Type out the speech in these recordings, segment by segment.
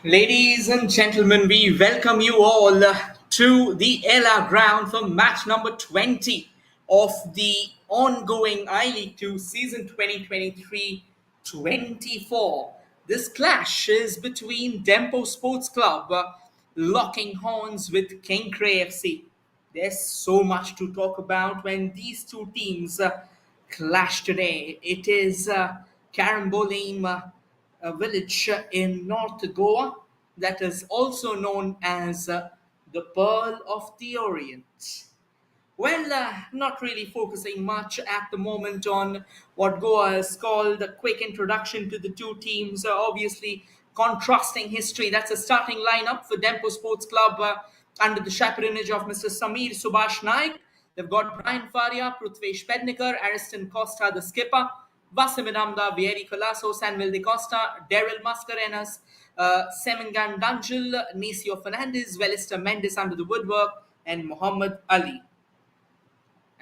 Ladies and gentlemen, we welcome you all to the Ella ground for match number 20 of the ongoing I League 2 season 2023-24. This clash is between Dempo Sports Club locking horns with Kenkre FC. There's so much to talk about when these two teams clash today. It is Karambolim, a village in North Goa that is also known as the Pearl of the Orient. Well, not really focusing much at the moment on what Goa is called. A quick introduction to the two teams, obviously contrasting history. That's a starting lineup for Dempo Sports Club under the chaperonage of Mr. Samir Subhash Naik. They've got Brian Faria, Prithvesh Pednikar, Ariston Costa, the skipper, Vasim Inamda, Vieri Colasso, Samuel De Costa, Daryl Mascarenas, Semengan Danjil, Nisio Fernandez, Velister Mendes under the woodwork, and Muhammad Ali.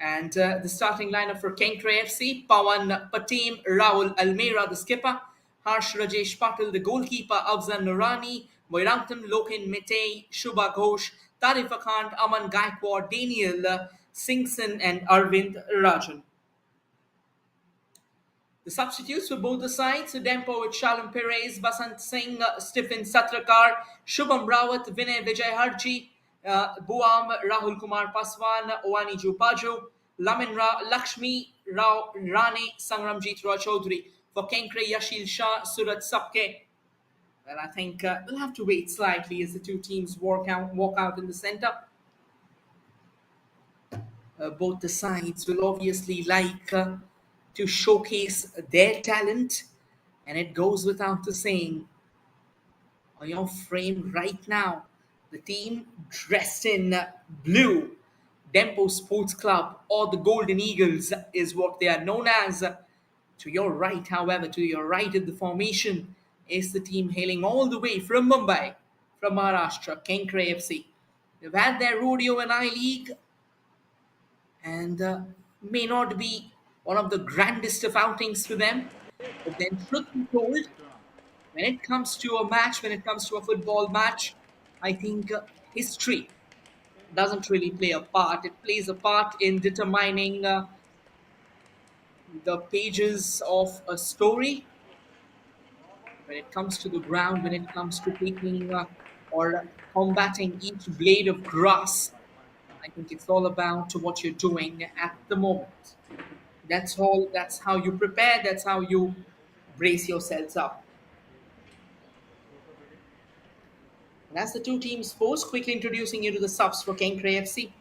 And the starting lineup for Kenkre FC: Pawan Patim, Raul Almeida, the skipper, Harsh Rajesh Patil, the goalkeeper, Afzan Nurani, Moirangton, Lokin Mete, Shubha Ghosh, Tarif Akhand, Aman Gaikwad, Daniel Singson, and Arvind Rajan. The substitutes for both the sides: Dempo with Shalom Perez, Basant Singh, Stephen Satrakar, Shubham Rawat, Vinay Vijay Harji, Buam, Rahul Kumar Paswan, Owani Jupaju, Lakshmi Rao Rani, Sangramjit Roy Chaudhary. For Kenkre, Yashil Shah, Surat Sapke. Well, I think we'll have to wait slightly as the two teams walk out in the center. Both the sides will obviously like to showcase their talent, and it goes without the saying. On your frame right now, the team dressed in blue, Dempo Sports Club or the Golden Eagles is what they are known as. To your right, however, to your right in the formation is the team hailing all the way from Mumbai, from Maharashtra, Kenkre FC. They've had their rodeo in I League and may not be one of the grandest of outings for them. But then, truth be told, when it comes to a match, when it comes to a football match, I think history doesn't really play a part. It plays a part in determining the pages of a story. When it comes to the ground, when it comes to taking or combating each blade of grass, I think it's all about what you're doing at the moment. That's all. That's how you prepare. That's how you brace yourselves up. And as the two teams pose, quickly introducing you to the subs for Kenkre FC.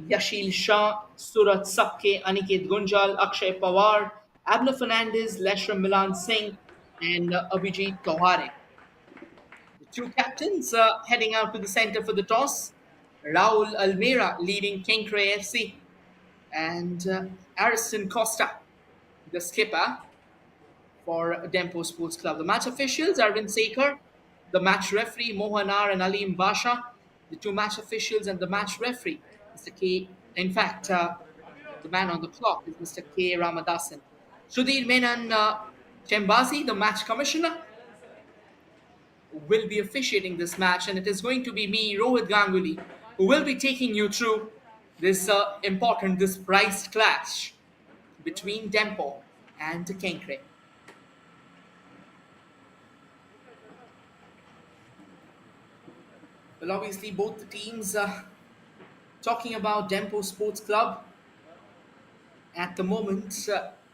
Yashil Shah, Surat Sapke, Aniket Gunjal, Akshay Pawar, Abner Fernandez, Leshram Milan Singh, and Abhijit Taware. The two captains heading out to the center for the toss. Raul Almeida leading Kenkre FC, and Ariston Costa, the skipper for Dempo Sports Club. The match officials: Arvind Sekar, the match referee Mohanar and Alim Basha, the two match officials, and the match referee, Mr. K. In fact, the man on the clock is Mr. K. Ramadasan. Sudhir Menon Chembazi, the match commissioner, will be officiating this match, and it is going to be me, Rohit Ganguly, who will be taking you through this prized clash between Dempo and Kenkre. Well, obviously, both the teams talking about Dempo Sports Club at the moment,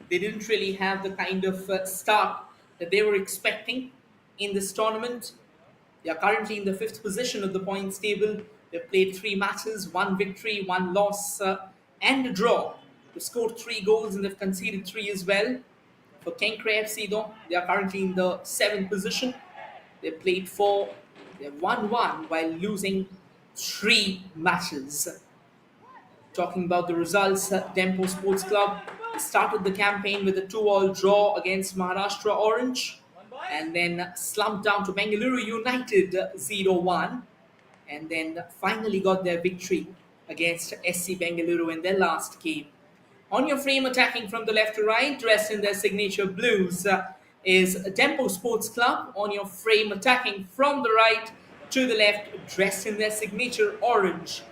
they didn't really have the kind of start that they were expecting in this tournament. They are currently in the fifth position of the points table. They've played three matches, one victory, one loss, and a draw. They've scored three goals and they've conceded three as well. For Kenkre FC, though, they are currently in the seventh position. They've played four, they've won one while losing three matches. Talking about the results, Dempo Sports Club started the campaign with a 2-all draw against Maharashtra Orange and then slumped down to Bengaluru United 0-1 and then finally got their victory against SC Bengaluru in their last game. On your frame, attacking from the left to right, dressed in their signature blues, is Dempo Sports Club on your frame, attacking from the right to the left, dressed in their signature orange.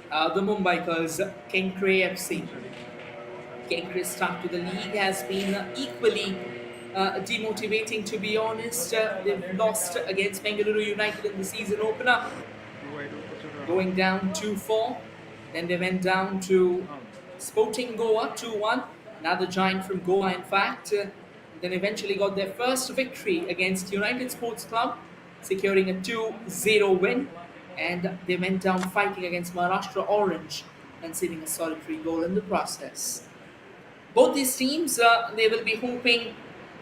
The Mumbaikars, Kenkre FC. Kenkre's start to the league has been equally demotivating, to be honest. They've lost against Bengaluru United in the season opener, going down 2-4. Then they went down to Sporting Goa 2-1, another giant from Goa, in fact. Then eventually got their first victory against United Sports Club, securing a 2-0 win. And they went down fighting against Maharashtra Orange, conceding a solitary goal in the process. Both these teams, they will be hoping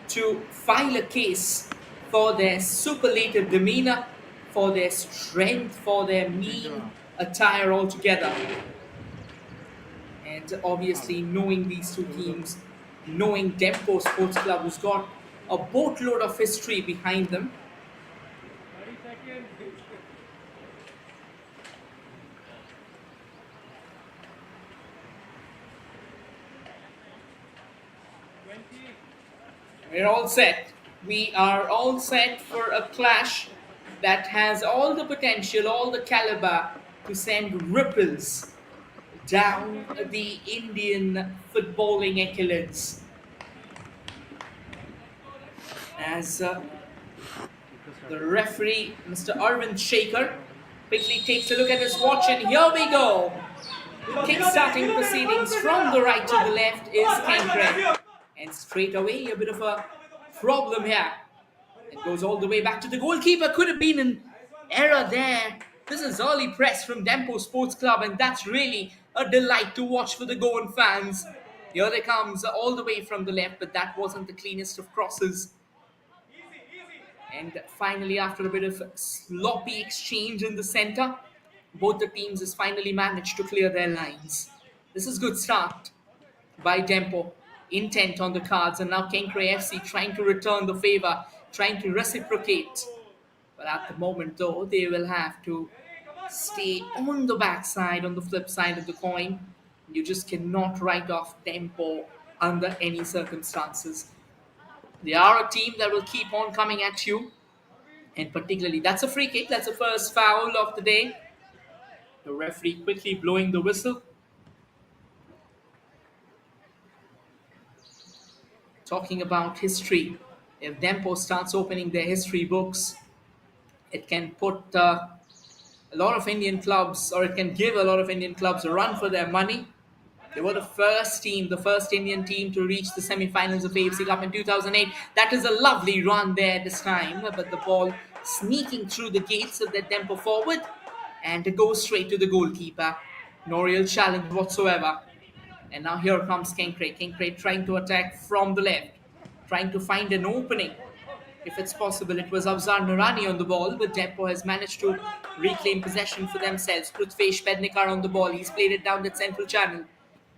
to file a case for their superlative demeanor, for their strength, for their mean attire altogether. And obviously, knowing these two teams, knowing Dempo Sports Club, who's got a boatload of history behind them, we're all set. We are all set for a clash that has all the potential, all the caliber to send ripples down the Indian footballing accolades. As the referee, Mr. Arvind Shaker, quickly takes a look at his watch, and here we go. Kick-starting proceedings from the right to the left is Kenkre. And straight away, a bit of a problem here. It goes all the way back to the goalkeeper. Could have been an error there. This is early press from Dempo Sports Club, and that's really a delight to watch for the Goan fans. Here they comes all the way from the left, but that wasn't the cleanest of crosses. And finally, after a bit of sloppy exchange in the center, both the teams has finally managed to clear their lines. This is good start by Dempo, intent on the cards, and now Kenkre FC trying to return the favor, trying to reciprocate. But at the moment, though, they will have to stay on the backside, on the flip side of the coin. You just cannot write off Dempo under any circumstances. They are a team that will keep on coming at you, and particularly that's a free kick. That's the first foul of the day. The referee quickly blowing the whistle. Talking about history, if Dempo starts opening their history books, it can put a lot of Indian clubs, or it can give a lot of Indian clubs a run for their money. They were the first team, the first Indian team to reach the semi-finals of AFC Cup in 2008. That is a lovely run there this time, but the ball sneaking through the gates of that Dempo forward, and it goes straight to the goalkeeper. No real challenge whatsoever. And now here comes Kenkre. Kenkre trying to attack from the left, trying to find an opening. If it's possible, it was Afzar Nurani on the ball, but Dempo has managed to reclaim possession for themselves. Prithvesh Pednikar on the ball. He's played it down that central channel.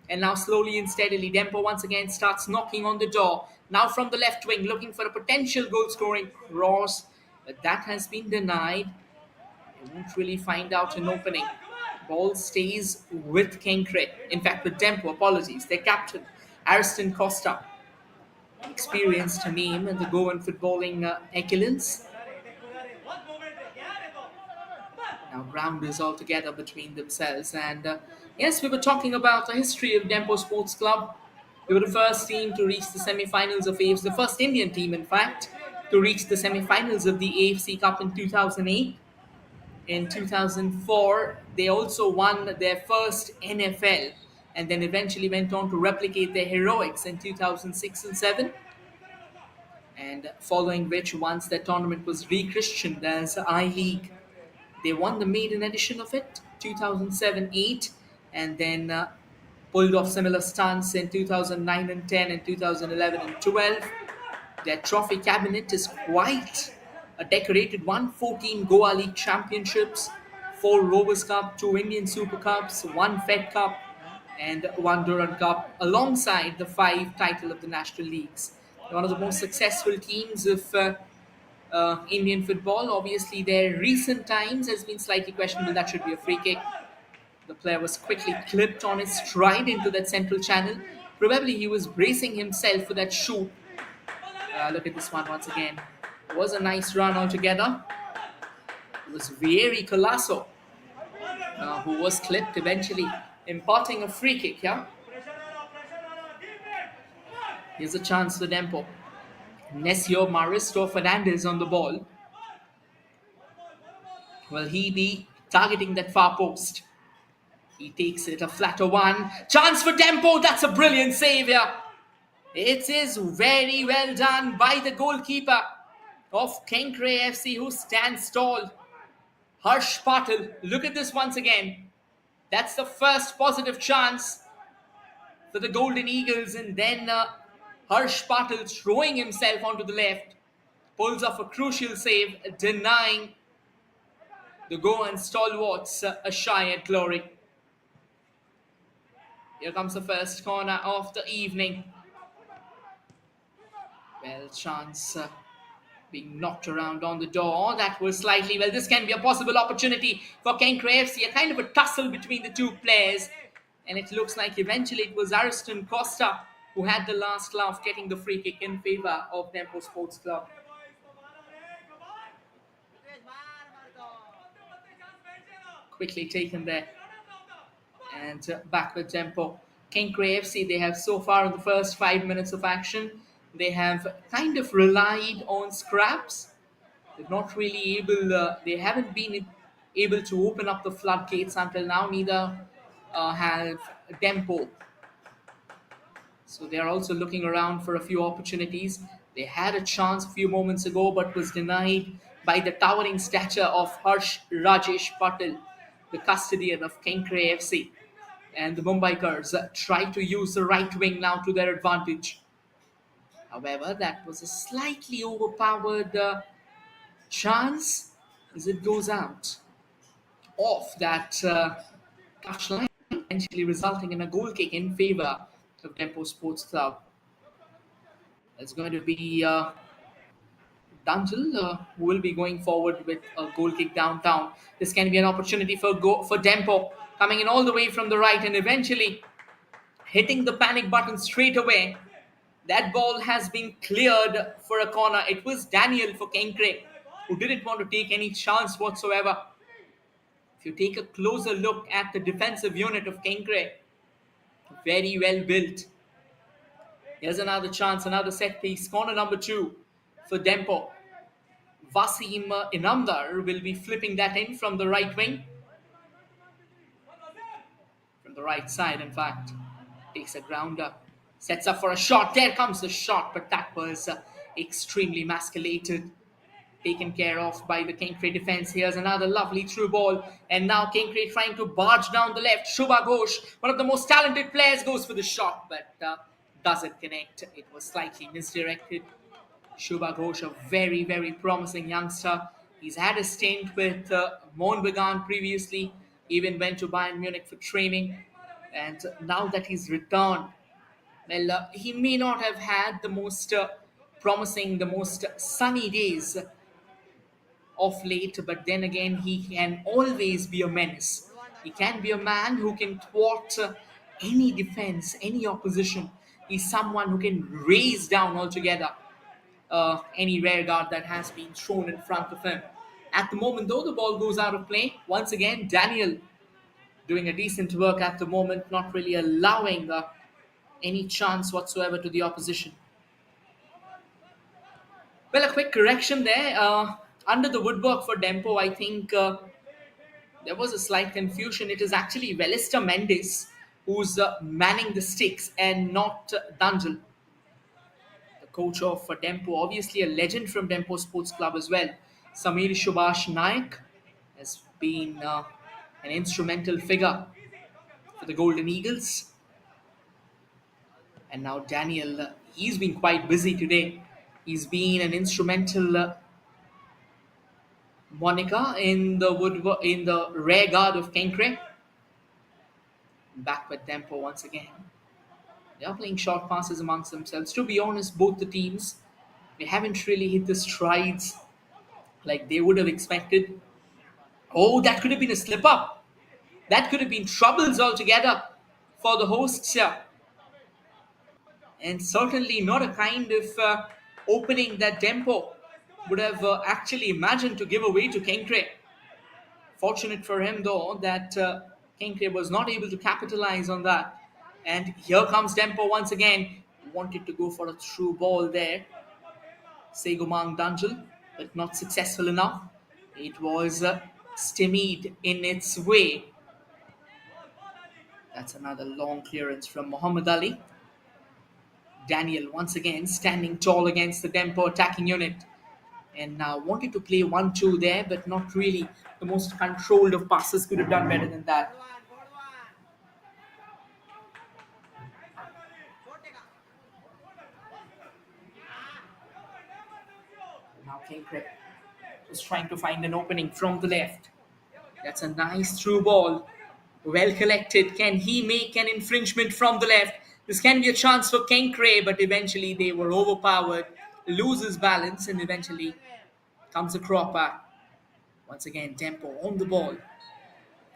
And now slowly and steadily, Dempo once again starts knocking on the door. Now from the left wing, looking for a potential goal-scoring cross. But that has been denied. They won't really find out an opening. Ball stays with Kenkre. In fact, with Dempo, apologies. Their captain, Ariston Costa. Experienced name in the Goan footballing excellence. Now grounders all together between themselves. And yes, we were talking about the history of Dempo Sports Club. We were the first team to reach the semi-finals of AFC, the first Indian team, in fact, to reach the semi-finals of the AFC Cup in 2008. In 2004, they also won their first NFL, and then eventually went on to replicate their heroics in 2006 and 7. And following which, once the tournament was re-christened as I-League, they won the maiden edition of it, 2007-8, and then pulled off similar stunts in 2009 and 10 and 2011 and 12. Their trophy cabinet is quite a decorated one: 14 Goa League championships, 4 Rovers Cup, 2 Indian Super Cups, 1 Fed Cup, and 1 Durand Cup, alongside the 5 title of the National Leagues. One of the most successful teams of Indian football. Obviously, their recent times has been slightly questionable. That should be a free kick. The player was quickly clipped on his stride into that central channel. Probably he was bracing himself for that shoot. Look at this one once again. It was a nice run altogether. It was Vieri Colasso who was clipped eventually, imparting a free kick. Yeah, here's a chance for Dempo. Nesio Maristo Fernandez on the ball. Will he be targeting that far post? He takes it, a flatter one. Chance for Dempo. That's a brilliant save here. It is very well done by the goalkeeper of Kenkre FC, who stands tall. Harsh Patil. Look at this once again. That's the first positive chance for the Golden Eagles, and then Harsh Patil throwing himself onto the left pulls off a crucial save, denying the Goan stalwarts a shy at glory. Here comes the first corner of the evening. Well, chance being knocked around on the door. That was slightly, well, this can be a possible opportunity for Kenkre FC. A kind of a tussle between the two players. And it looks like eventually it was Ariston Costa who had the last laugh, getting the free kick in favor of Dempo Sports Club. Quickly taken there. And back with Dempo. Kenkre FC, they have so far in the first 5 minutes of action, they have kind of relied on scraps. They're not really able, they haven't been able to open up the floodgates until now, neither have Dempo. So they're also looking around for a few opportunities. They had a chance a few moments ago, but was denied by the towering stature of Harsh Rajesh Patil, the custodian of Kenkre FC. And the Mumbaikars try to use the right wing now to their advantage. However, that was a slightly overpowered chance as it goes out off that touchline, eventually resulting in a goal kick in favor of Dempo Sports Club. It's going to be Dunjal who will be going forward with a goal kick downtown. This can be an opportunity for Dempo, coming in all the way from the right and eventually hitting the panic button straight away. That ball has been cleared for a corner. It was Daniel for Kenkre, who didn't want to take any chance whatsoever. If you take a closer look at the defensive unit of Kenkre, very well built. Here's another chance, another set piece. Corner number 2 for Dempo. Wasim Inamdar will be flipping that in from the right wing. From the right side, in fact. Takes a grounder. Sets up for a shot. There comes the shot, but that was extremely masculated. Taken care of by the Kenkre defense. Here's another lovely through ball. And now Kenkre trying to barge down the left. Shubha Ghosh, one of the most talented players, goes for the shot, but doesn't connect. It was slightly misdirected. Shubha Ghosh, a very, very promising youngster. He's had a stint with Monbegan previously. Even went to Bayern Munich for training. And now that he's returned, well, he may not have had the most promising, the most sunny days of late, but then again, he can always be a menace. He can be a man who can thwart any defense, any opposition. He's someone who can raise down altogether any rear guard that has been thrown in front of him. At the moment, though, the ball goes out of play. Once again, Daniel doing a decent work at the moment, not really allowing any chance whatsoever to the opposition. Well, a quick correction there. Under the woodwork for Dempo, I think there was a slight confusion. It is actually Velista Mendes who's manning the sticks and not Dunjal, the coach of Dempo. Obviously, a legend from Dempo Sports Club as well. Samir Subhash Naik has been an instrumental figure for the Golden Eagles. And now Daniel, he's been quite busy today. He's been an instrumental moniker in the rear guard of Kenkre. Back with Dempo once again. They are playing short passes amongst themselves. To be honest, both the teams, they haven't really hit the strides like they would have expected. Oh, that could have been a slip up. That could have been troubles altogether for the hosts here. And certainly not a kind of opening that Dempo would have actually imagined to give away to Kenkre. Fortunate for him, though, that Kenkre was not able to capitalize on that. And here comes Dempo once again. Wanted to go for a through ball there. Segumang Dunjul, but not successful enough. It was stymied in its way. That's another long clearance from Muhammad Ali. Daniel once again standing tall against the Dempo attacking unit. And wanted to play 1-2 there, but not really. The most controlled of passes could have done better than that. Now Kenkre is trying to find an opening from the left. That's a nice through ball. Well collected. Can he make an infringement from the left? This can be a chance for Kenkre, but eventually they were overpowered. Loses balance and eventually comes a cropper. Once again, Dempo on the ball.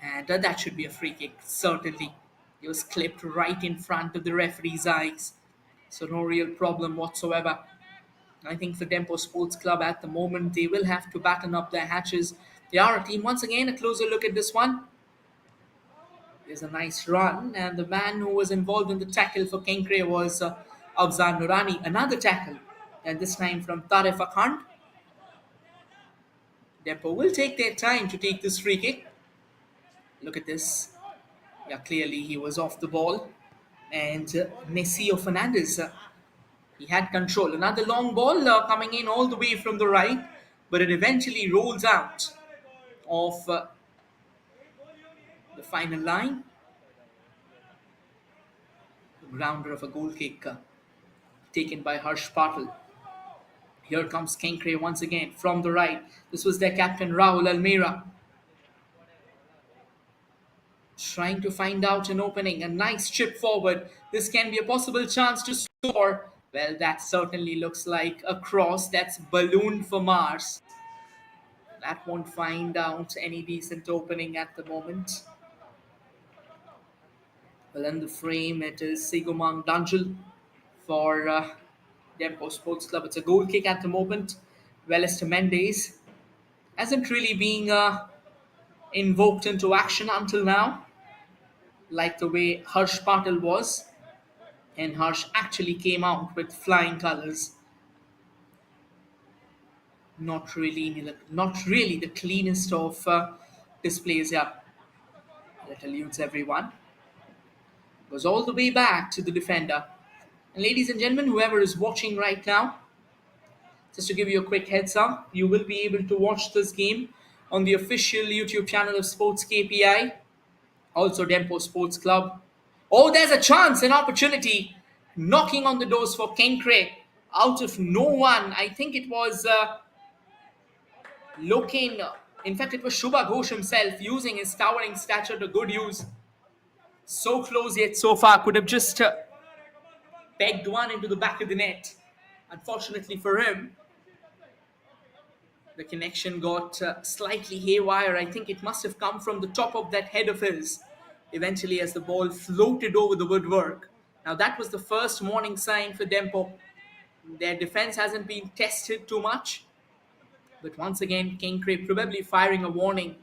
And that should be a free kick, certainly. It was clipped right in front of the referee's eyes. So no real problem whatsoever. I think for Dempo Sports Club at the moment, they will have to batten up their hatches. They are a team. Once again, a closer look at this one. There's a nice run, and the man who was involved in the tackle for Kenkre was Afzan Nurani. Another tackle, and this time from Tarif Akhand. Dempo will take their time to take this free kick. Look at this. Yeah, clearly he was off the ball. And Nesio Fernandez, he had control. Another long ball coming in all the way from the right, but it eventually rolls out of the final line. The grounder of a goal kick taken by Harsh Patel. Here comes Kenkre once again from the right. This was their captain Rahul Almeida. Trying to find out an opening. A nice chip forward. This can be a possible chance to score. Well, that certainly looks like a cross that's ballooned for Mars. That won't find out any decent opening at the moment. Well, in the frame, it is Sigumang Danjul for Dempo Sports Club. It's a goal kick at the moment. Wellester Mendes hasn't really been invoked into action until now, like the way Harsh Patel was. And Harsh actually came out with flying colors. Not really the cleanest of displays here. That eludes everyone. Goes all the way back to the defender. And ladies and gentlemen, whoever is watching right now, just to give you a quick heads up, you will be able to watch this game on the official YouTube channel of Sports KPI, also Dempo Sports Club. Oh, there's a chance, an opportunity, knocking on the doors for Kenkre out of no one. I think it was Loken. In fact, it was Shubha Ghosh himself using his towering stature to good use. So close yet so far. Could have just pegged one into the back of the net. Unfortunately for him, the connection got slightly haywire. I think it must have come from the top of that head of his. Eventually, as the ball floated over the woodwork. Now, that was the first warning sign for Dempo. Their defense hasn't been tested too much. But once again, Kenkre probably firing a warning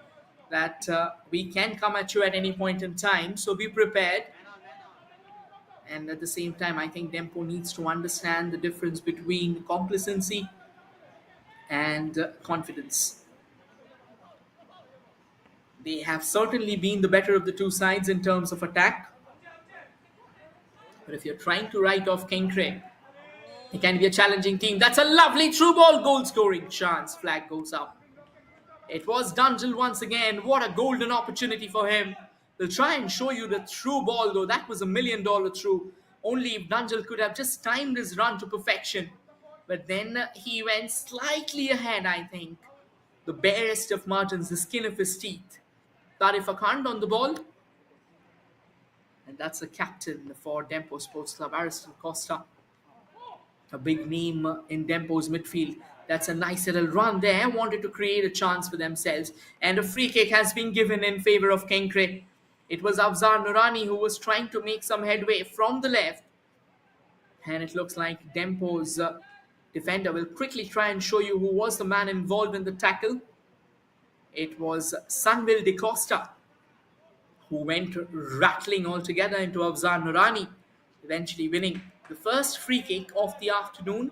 that we can come at you at any point in time. So be prepared. And at the same time, I think Dempo needs to understand the difference between complacency and confidence. They have certainly been the better of the two sides in terms of attack. But if you're trying to write off Kenkre, it can be a challenging team. That's a lovely through ball goal scoring chance. Flag goes up. It was Dunjul once again. What a golden opportunity for him. They'll try and show you the through ball, though. That was $1 million through. Only if Dunjul could have just timed his run to perfection. But then he went slightly ahead, I think. The barest of margins, the skin of his teeth. Tarif Akhand on the ball. And that's the captain for Dempo Sports Club, Ariston Costa. A big name in Dempo's midfield. That's a nice little run there. Wanted to create a chance for themselves. And a free kick has been given in favor of Kenkre. It was Afzar Nurani who was trying to make some headway from the left. And it looks like Dempo's Defender will quickly try and show you who was the man involved in the tackle. It was Sunville De Costa who went rattling altogether into Afzar Nurani, eventually winning the first free kick of the afternoon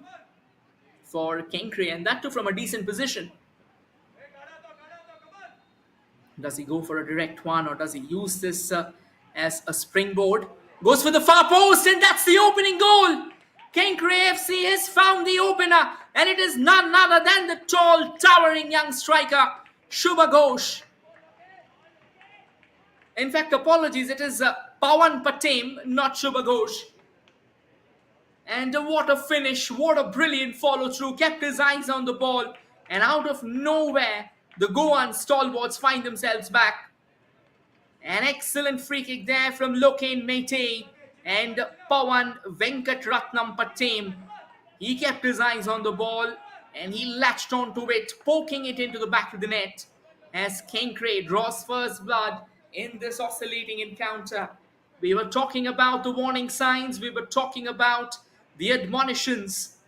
for Kenkre, and that too from a decent position. Does he go for a direct one or does he use this as a springboard? Goes for the far post, and that's the opening goal. Kenkre FC has found the opener, and it is none other than the tall, towering young striker, Shubha Ghosh. In fact, apologies, it is Pawan Patem, not Shubha Ghosh. And what a finish, what a brilliant follow through. Kept his eyes on the ball, and out of nowhere, the Goan stalwarts find themselves back. An excellent free kick there from Loken Mete and Pawan Venkatratnam Patem. He kept his eyes on the ball and he latched onto it, poking it into the back of the net as Kenkre draws first blood in this oscillating encounter. We were talking about the warning signs, we were talking about the admonitions,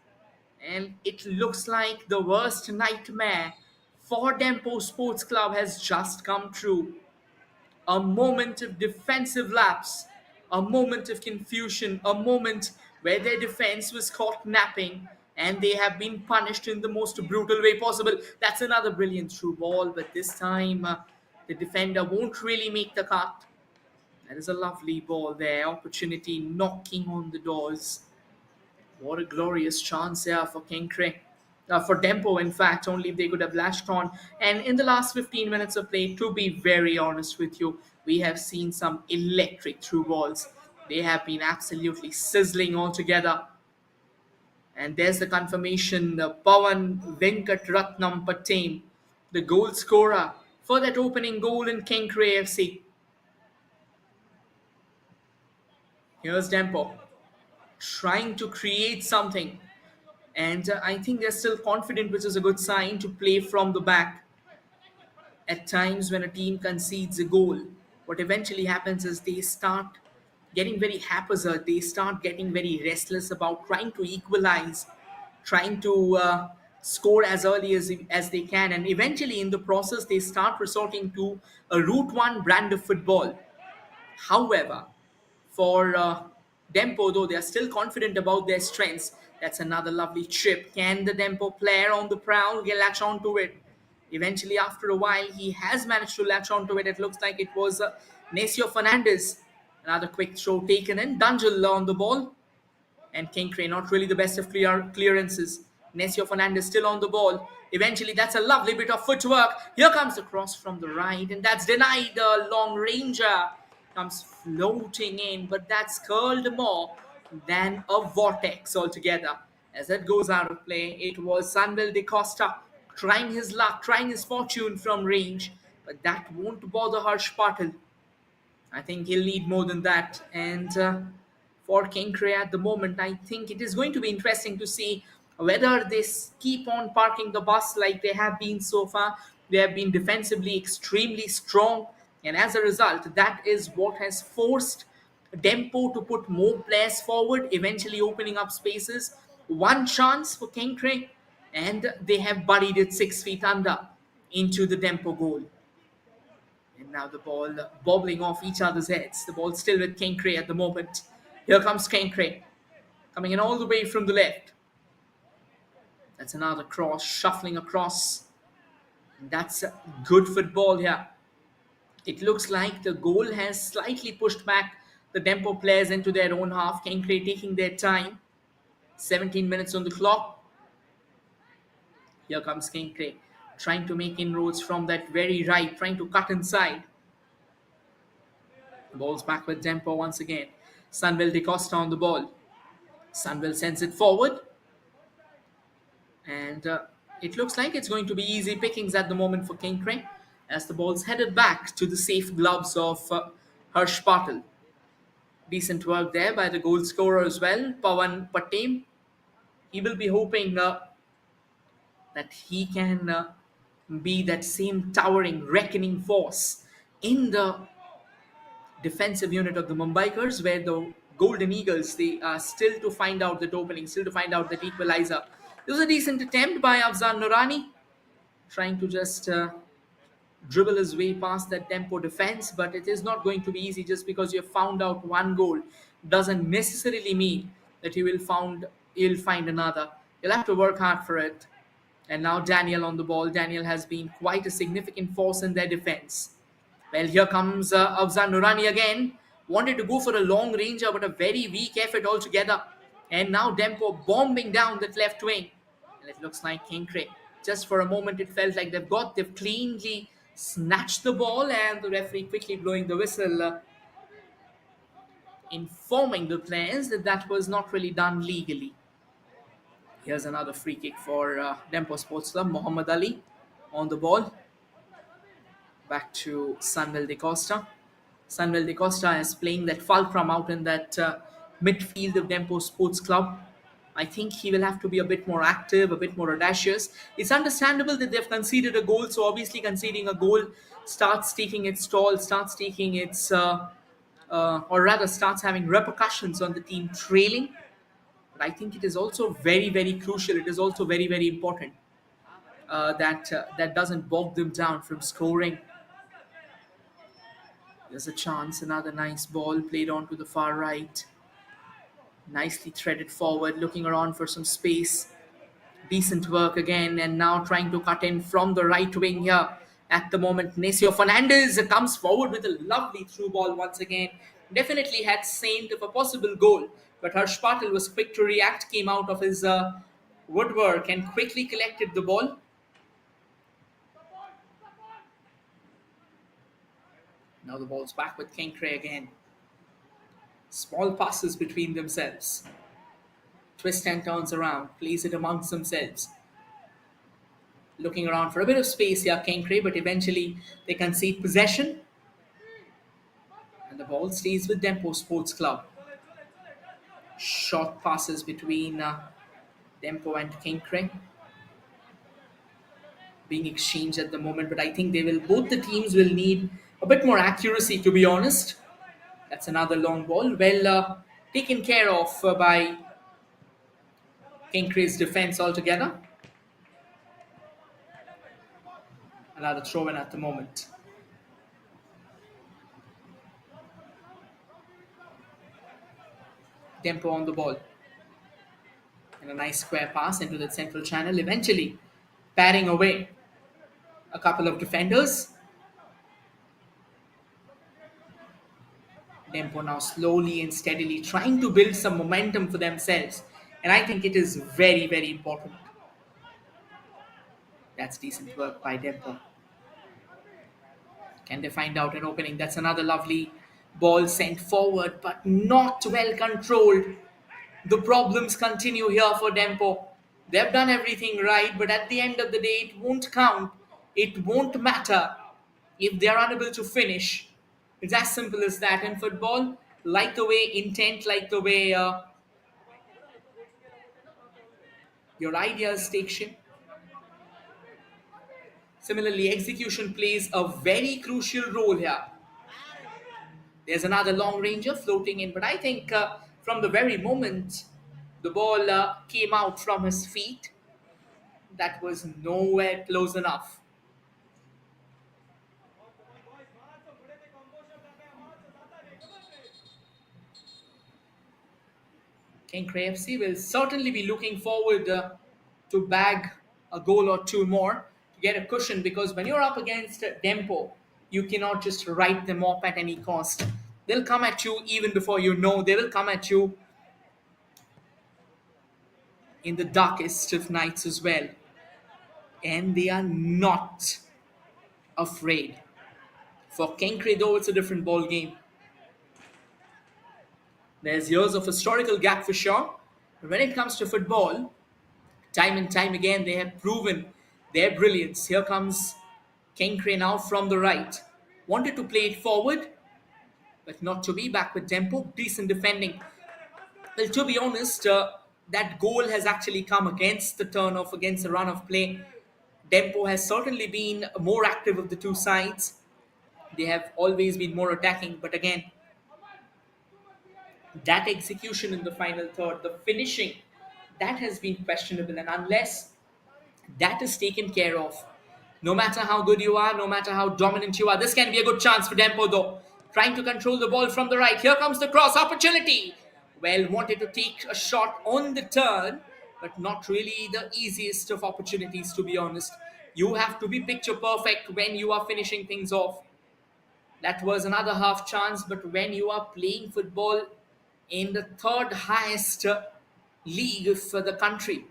and it looks like the worst nightmare for Dempo Sports Club has just come true. A moment of defensive lapse, a moment of confusion, a moment where their defense was caught napping and they have been punished in the most brutal way possible. That's another brilliant through ball, but this time the defender won't really make the cut. That is a lovely ball there, opportunity knocking on the doors. What a glorious chance here for Kenkre. For Dempo, in fact, only if they could have latched on. And in the last 15 minutes of play, to be very honest with you, we have seen some electric through balls. They have been absolutely sizzling altogether. And there's the confirmation, Pawan Venkatratnam Patem, the goal scorer for that opening goal in Kenkre FC. Here's Dempo trying to create something. And I think they're still confident, which is a good sign, to play from the back. At times, when a team concedes a goal, what eventually happens is they start getting very haphazard. They start getting very restless about trying to equalize, trying to score as early as they can. And eventually, in the process, they start resorting to a Route 1 brand of football. However, for Dempo, though they are still confident about their strengths, that's another lovely chip. Can the Dempo player on the prowl get latch onto it? Eventually, after a while, he has managed to latch onto it. It looks like it was Nacio Fernandez. Another quick throw taken in. Dunjal on the ball. And Kenkre, not really the best of clearances. Nacio Fernandez still on the ball. Eventually, that's a lovely bit of footwork. Here comes the cross from the right, and that's denied. The long ranger comes floating in, but that's curled more than a vortex altogether. As that goes out of play, it was Sunville De Costa trying his luck, trying his fortune from range, but that won't bother Harsh Patel. I think he'll need more than that. And for Kenkre at the moment, I think it is going to be interesting to see whether they keep on parking the bus like they have been so far. They have been defensively extremely strong, and as a result, that is what has forced Dempo to put more players forward, eventually opening up spaces. One chance for Kenkre, and they have buried it 6 feet under into the Dempo goal. And now the ball bobbling off each other's heads. The ball still with Kenkre at the moment. Here comes Kenkre, coming in all the way from the left. That's another cross, shuffling across. And that's good football here. It looks like the goal has slightly pushed back the Dempo players into their own half. Kenkre taking their time. 17 minutes on the clock. Here comes Kenkre, trying to make inroads from that very right, trying to cut inside. The ball's back with Dempo once again. Sunville De Costa on the ball. Sunville sends it forward. And it looks like it's going to be easy pickings at the moment for Kenkre as the ball's headed back to the safe gloves of Harsh Patel. Decent work there by the goal scorer as well, Pawan Patem. He will be hoping that he can be that same towering, reckoning force in the defensive unit of the Mumbaikars, where the Golden Eagles, they are still to find out that opening, still to find out that equalizer. It was a decent attempt by Afzan Nurani, trying to just dribble his way past that Dempo defense, but it is not going to be easy. Just because you have found out one goal doesn't necessarily mean that you'll find another. You'll have to work hard for it. And now Daniel on the ball. Daniel has been quite a significant force in their defense. Well, here comes Afzan Nurani again. Wanted to go for a long ranger, but a very weak effort altogether. And now Dempo bombing down that left wing. And it looks like Kenkre. Just for a moment, it felt like they've cleanly snatched the ball, and the referee quickly blowing the whistle, informing the players that that was not really done legally. Here's another free kick for Dempo Sports Club. Muhammad Ali on the ball. Back to Sanvel de Costa. Sanvel de Costa is playing that fulcrum out in that midfield of Dempo Sports Club. I think he will have to be a bit more active, a bit more audacious. It's understandable that they've conceded a goal, so obviously conceding a goal starts taking its toll, starts taking its, or rather starts having repercussions on the team trailing. But I think it is also very, very crucial. It is also very, very important that doesn't bog them down from scoring. There's a chance. Another nice ball played on to the far right. Nicely threaded forward, looking around for some space. Decent work again, and now trying to cut in from the right wing here. At the moment, Necio Fernandez comes forward with a lovely through ball once again. Definitely had saint of a possible goal, but Harsh Patel was quick to react, came out of his woodwork and quickly collected the ball. Now the ball's back with Kenkre again. Small passes between themselves. Twist and turns around, plays it amongst themselves. Looking around for a bit of space here, Kenkre, but eventually they concede possession. And the ball stays with Dempo Sports Club. Short passes between Dempo and Kenkre being exchanged at the moment, but I think both the teams will need a bit more accuracy, to be honest. That's another long ball. Well taken care of by Kenkre's defense altogether. Another throw in at the moment. Dempo on the ball. And a nice square pass into the central channel, eventually paring away a couple of defenders. Dempo now slowly and steadily trying to build some momentum for themselves. And I think it is very, very important. That's decent work by Dempo. Can they find out an opening? That's another lovely ball sent forward, but not well controlled. The problems continue here for Dempo. They've done everything right, but at the end of the day, it won't count. It won't matter if they're unable to finish. It's as simple as that. In football, like the way intent, like the way your ideas take shape. Similarly, execution plays a very crucial role here. There's another long ranger floating in, but I think from the very moment the ball came out from his feet, that was nowhere close enough. Kenkre FC will certainly be looking forward to bag a goal or two more to get a cushion, because when you're up against Dempo, you cannot just write them off at any cost. They'll come at you even before you know. They will come at you in the darkest of nights as well. And they are not afraid. For Kenkre, though, it's a different ball game. There's years of historical gap for sure. But when it comes to football, time and time again, they have proven their brilliance. Here comes Kenkre now from the right. Wanted to play it forward, but not to be. Back with Dempo. Decent defending. Well, to be honest, that goal has actually come against the turnoff, against the run of play. Dempo has certainly been more active of the two sides. They have always been more attacking, but again, that execution in the final third, the finishing that has been questionable. And unless that is taken care of, no matter how good you are, no matter how dominant you are, this can be a good chance for Dempo though. Trying to control the ball from the right. Here comes the cross opportunity. Well, wanted to take a shot on the turn, but not really the easiest of opportunities, to be honest. You have to be picture perfect when you are finishing things off. That was another half chance, but when you are playing football in the third highest league for the country,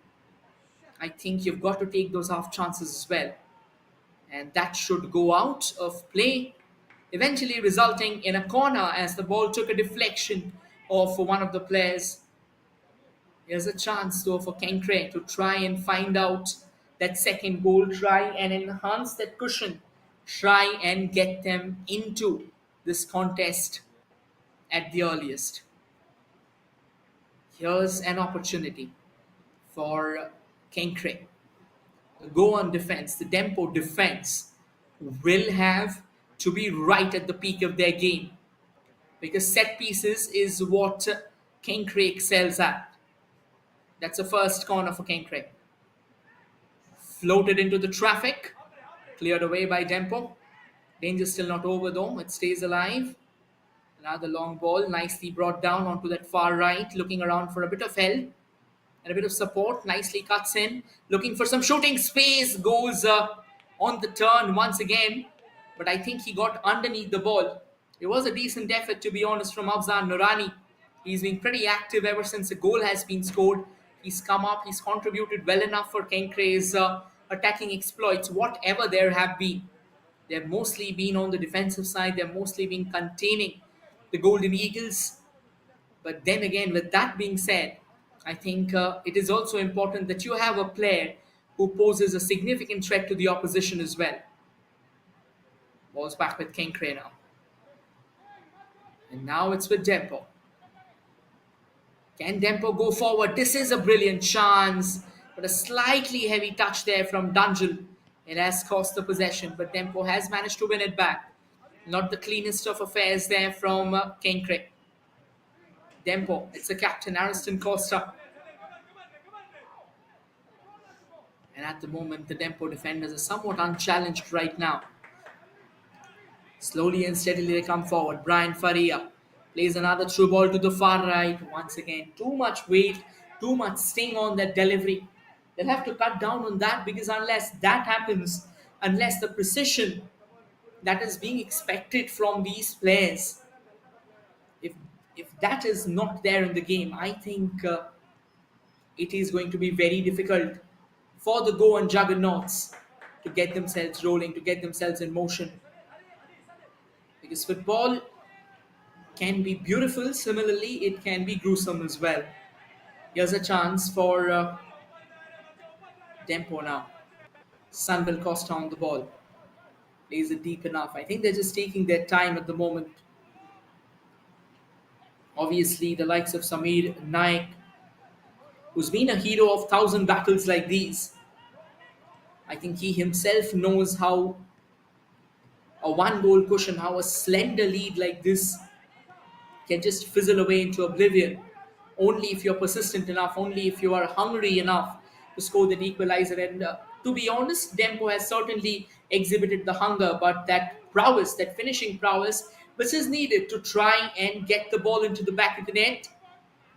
I think you've got to take those half chances as well. And that should go out of play, eventually resulting in a corner as the ball took a deflection of one of the players. Here's a chance though for Kenkre to try and find out that second goal, try and enhance that cushion, try and get them into this contest at the earliest. Here's an opportunity for Kenkre. Go on defense, the Dempo defense will have to be right at the peak of their game because set pieces is what Kenkre excels at. That's the first corner for Kenkre. Floated into the traffic, cleared away by Dempo. Danger still not over though, it stays alive. Another long ball, nicely brought down onto that far right, looking around for a bit of help and a bit of support. Nicely cuts in, looking for some shooting space. Goes on the turn once again, but I think he got underneath the ball. It was a decent effort, to be honest, from Afzan Nurani. He's been pretty active ever since the goal has been scored. He's come up, he's contributed well enough for Kenkre's attacking exploits, whatever there have been. They've mostly been on the defensive side, they've mostly been containing the Golden Eagles. But then again, with that being said, I think it is also important that you have a player who poses a significant threat to the opposition as well. Ball's back with Kenkre now. And now it's with Dempo. Can Dempo go forward? This is a brilliant chance, but a slightly heavy touch there from Dunjul. It has cost the possession, but Dempo has managed to win it back. Not the cleanest of affairs there from Kenkre. Dempo, it's the captain, Ariston Costa. And at the moment, the Dempo defenders are somewhat unchallenged right now. Slowly and steadily they come forward. Brian Faria plays another through ball to the far right. Once again, too much weight, too much sting on that delivery. They'll have to cut down on that because unless that happens, unless the precision that is being expected from these players, if if that is not there in the game, I think it is going to be very difficult for the Goan juggernauts to get themselves rolling, to get themselves in motion. Because football can be beautiful, similarly, it can be gruesome as well. Here's a chance for Dempo now. Sunville Costa on the ball. Plays it deep enough. I think they're just taking their time at the moment. Obviously, the likes of Samir Naik, who's been a hero of thousand battles like these, I think he himself knows how a one goal cushion, how a slender lead like this can just fizzle away into oblivion. Only if you're persistent enough, only if you are hungry enough to score that equalizer. And to be honest, Dempo has certainly exhibited the hunger, but that prowess, that finishing prowess, which is needed to try and get the ball into the back of the net,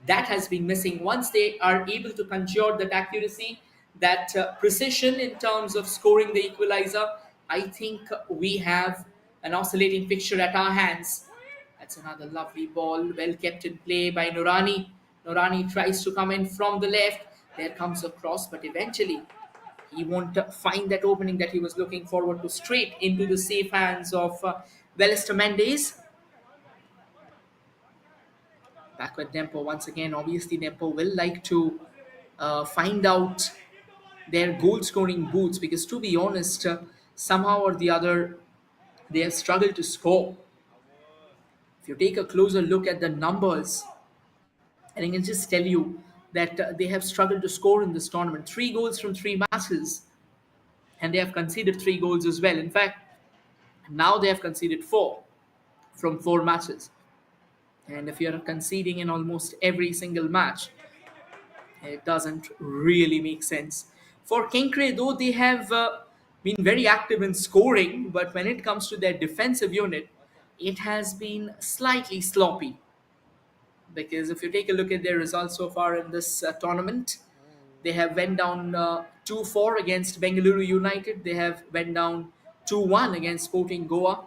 that has been missing. Once they are able to conjure that accuracy, that precision in terms of scoring the equalizer, I think we have an oscillating fixture at our hands. That's another lovely ball, well kept in play by Nurani. Nurani tries to come in from the left. There comes a cross, but eventually he won't find that opening that he was looking forward to, straight into the safe hands of Velister Mendes. Back with Dempo once again. Obviously, Dempo will like to find out their goal scoring boots because, to be honest, somehow or the other, they have struggled to score. If you take a closer look at the numbers, and I can just tell you that they have struggled to score in this tournament. 3 goals from 3 matches, and they have conceded 3 goals as well. In fact, now they have conceded 4 from 4 matches. And if you're conceding in almost every single match, It doesn't really make sense. For Kenkre, though, they have been very active in scoring, but when it comes to their defensive unit, it has been slightly sloppy. Because if you take a look at their results so far in this tournament, they have went down 2-4 against Bengaluru United. They have went down 2-1 against Sporting Goa,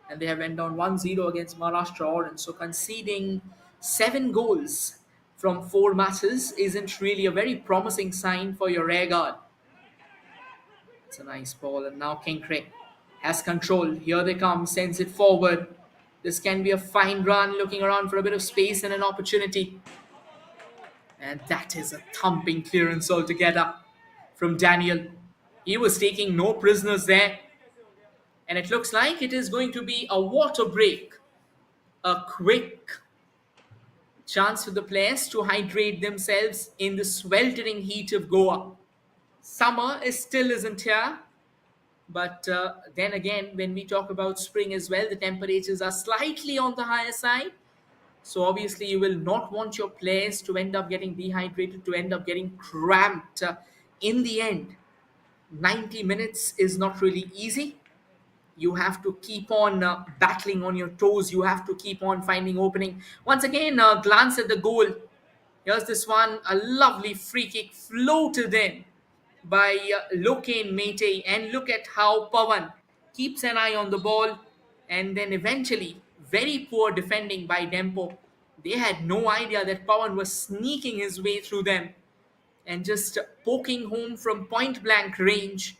and they have went down 1-0 against Maharashtra Orange. So conceding 7 goals from 4 matches isn't really a very promising sign for your rear guard. It's a nice ball, and now Kenkre has control. Here they come, sends it forward. This can be a fine run, looking around for a bit of space and an opportunity. And that is a thumping clearance altogether from Daniel. He was taking no prisoners there. And it looks like it is going to be a water break. A quick chance for the players to hydrate themselves in the sweltering heat of Goa. Summer is still isn't here. But then again, when we talk about spring as well, the temperatures are slightly on the higher side. So obviously, you will not want your players to end up getting dehydrated, to end up getting cramped. In the end, 90 minutes is not really easy. You have to keep on battling on your toes. You have to keep on finding opening. Once again, glance at the goal. Here's this one, a lovely free kick floated in by Lokane Mete. And look at how Pawan keeps an eye on the ball. And then eventually, very poor defending by Dempo. They had no idea that Pawan was sneaking his way through them and just poking home from point blank range.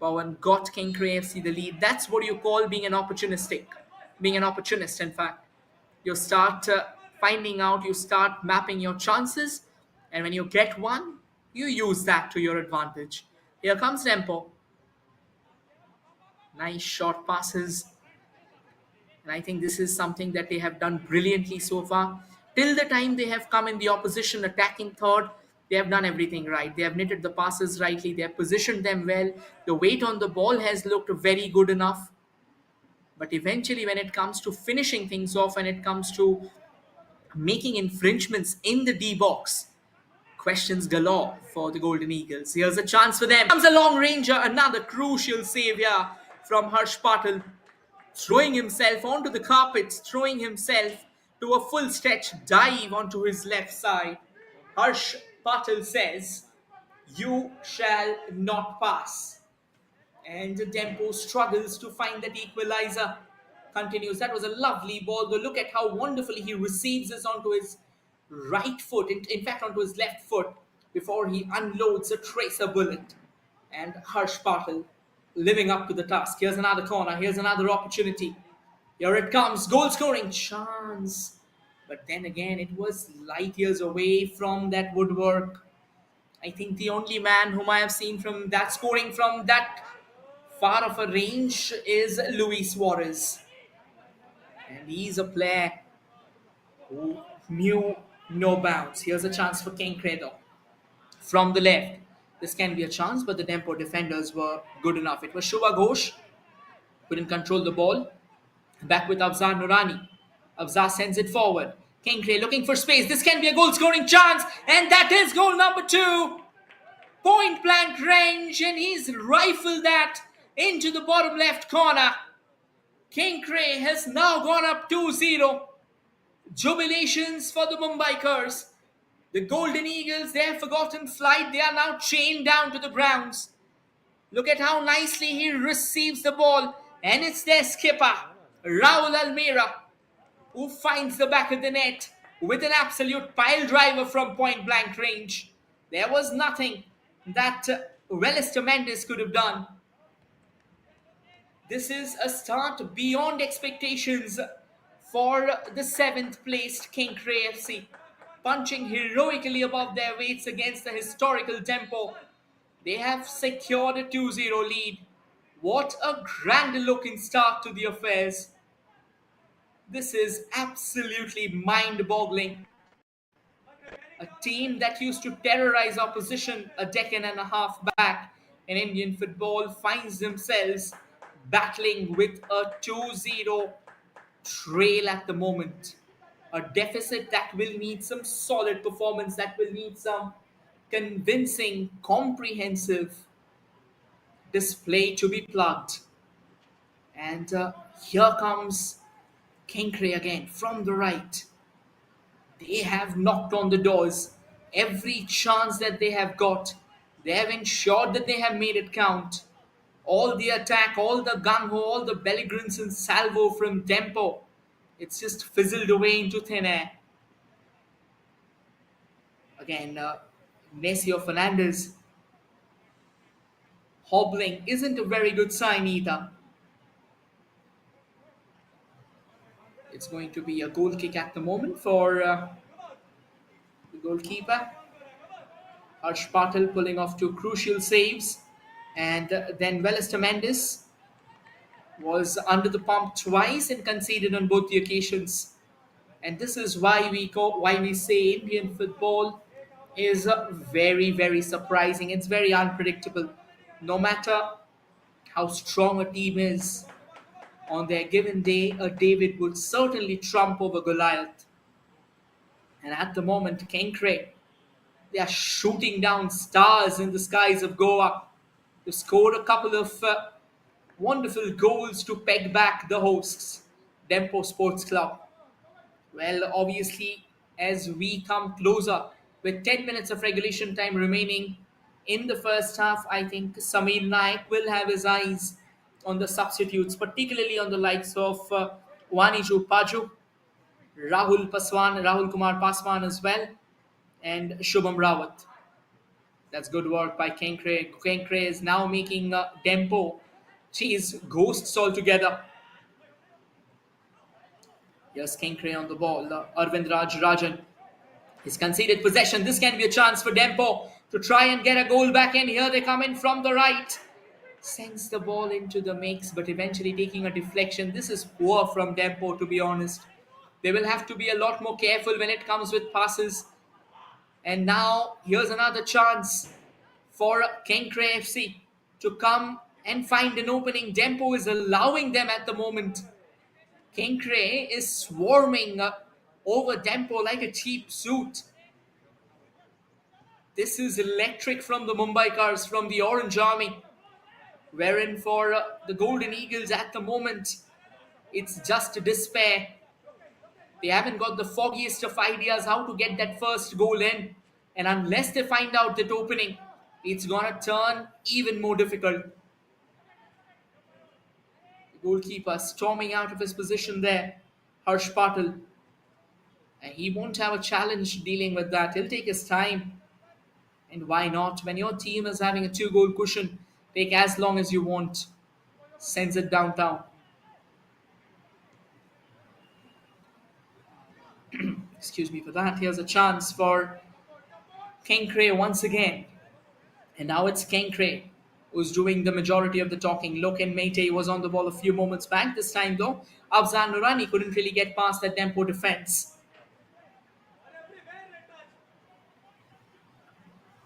Pawan got Kenkre FC the lead. That's what you call being an opportunistic. Being an opportunist, in fact. You start finding out, you start mapping your chances, and when you get one, you use that to your advantage. Here comes Dempo. Nice short passes. And I think this is something that they have done brilliantly so far. Till the time they have come in the opposition attacking third, they have done everything right. They have knitted the passes rightly. They have positioned them well. The weight on the ball has looked very good enough. But eventually, when it comes to finishing things off, when it comes to making infringements in the D box, questions galore for the Golden Eagles. Here's a chance for them. Comes a long ranger, another crucial save here from Harsh Patel, throwing himself onto the carpets, throwing himself to a full stretch dive onto his left side. Harsh Patel says, "You shall not pass." And Dempo struggles to find that equalizer. Continues. That was a lovely ball. Though look at how wonderfully he receives this onto his right foot, in fact, onto his left foot, before he unloads a tracer bullet. And Harsh Patel living up to the task. Here's another corner. Here's another opportunity. Here it comes. Goal scoring chance. But then again, it was light years away from that woodwork. I think the only man whom I have seen from that scoring from that far of a range is Luis Suarez. And he's a player who knew no bounds. Here's a chance for Kenkre from the left. This can be a chance, but the Dempo defenders were good enough. It was Shubha Ghosh, couldn't control the ball. Back with Afzar Nurani. Afzar sends it forward. Kenkre looking for space. This can be a goal scoring chance, and that is goal number 2. Point blank range, and he's rifled that into the bottom left corner. Kenkre has now gone up 2-0. Jubilations for the Mumbaikars. The Golden Eagles, they have forgotten flight. They are now chained down to the grounds. Look at how nicely he receives the ball. And it's their skipper, Raul Almeida, who finds the back of the net with an absolute pile driver from point blank range. There was nothing that Welister Mendes could have done. This is a start beyond expectations for the 7th placed Kenkre FC, punching heroically above their weights against the historical Dempo. They have secured a 2-0 lead. What a grand looking start to the affairs. This is absolutely mind-boggling. A team that used to terrorize opposition a decade and a half back in Indian football finds themselves battling with a 2-0 trail at the moment. A deficit that will need some solid performance, that will need some convincing, comprehensive display to be plugged. And here comes Kenkre again from the right. They have knocked on the doors. Every chance that they have got, they have ensured that they have made it count. All the attack, all the gung ho, all the belligerence and salvo from Dempo, it's just fizzled away into thin air. Again, Messi or Fernandez hobbling isn't a very good sign either. It's going to be a goal kick at the moment for the goalkeeper. Harsh Patel pulling off two crucial saves. And then Wellester Mendes was under the pump twice and conceded on both the occasions. And this is why we say Indian football is very surprising. It's very unpredictable. No matter how strong a team is, on their given day, a David would certainly trump over Goliath. And at the moment, Kenkre, they are shooting down stars in the skies of Goa. They scored a couple of wonderful goals to peg back the hosts, Dempo Sports Club. Well, obviously, as we come closer with 10 minutes of regulation time remaining in the first half, I think Samir Naik will have his eyes on the substitutes, particularly on the likes of Waniju Paju, Rahul Kumar Paswan as well, and Shubham Rawat. That's good work by Kenkre. Kenkre is now making Dempo chase ghosts altogether. Here's Kenkre on the ball. Arvind Raj Rajan. He's conceded possession. This can be a chance for Dempo to try and get a goal back in. Here they come in from the right. Sends the ball into the mix, but eventually taking a deflection. This is poor from Dempo, to be honest. They will have to be a lot more careful when it comes with passes. And now here's another chance for Kenkre FC to come and find an opening. Dempo is allowing them at the moment. Kenkre is swarming over Dempo like a cheap suit. This is electric from the Mumbai Cars, from the Orange Army, wherein for the Golden Eagles at the moment, it's just despair. They haven't got the foggiest of ideas how to get that first goal in. And unless they find out that opening, it's going to turn even more difficult. The goalkeeper storming out of his position there, Harsh Patel. And he won't have a challenge dealing with that. He'll take his time. And why not? When your team is having a 2-goal cushion, take as long as you want. Sends it downtown. Excuse me for that. Here's a chance for Kenkre once again. And now it's Kenkre who's doing the majority of the talking. Loken Mete was on the ball a few moments back. This time, though, Afzal Nurani couldn't really get past that Dempo defense.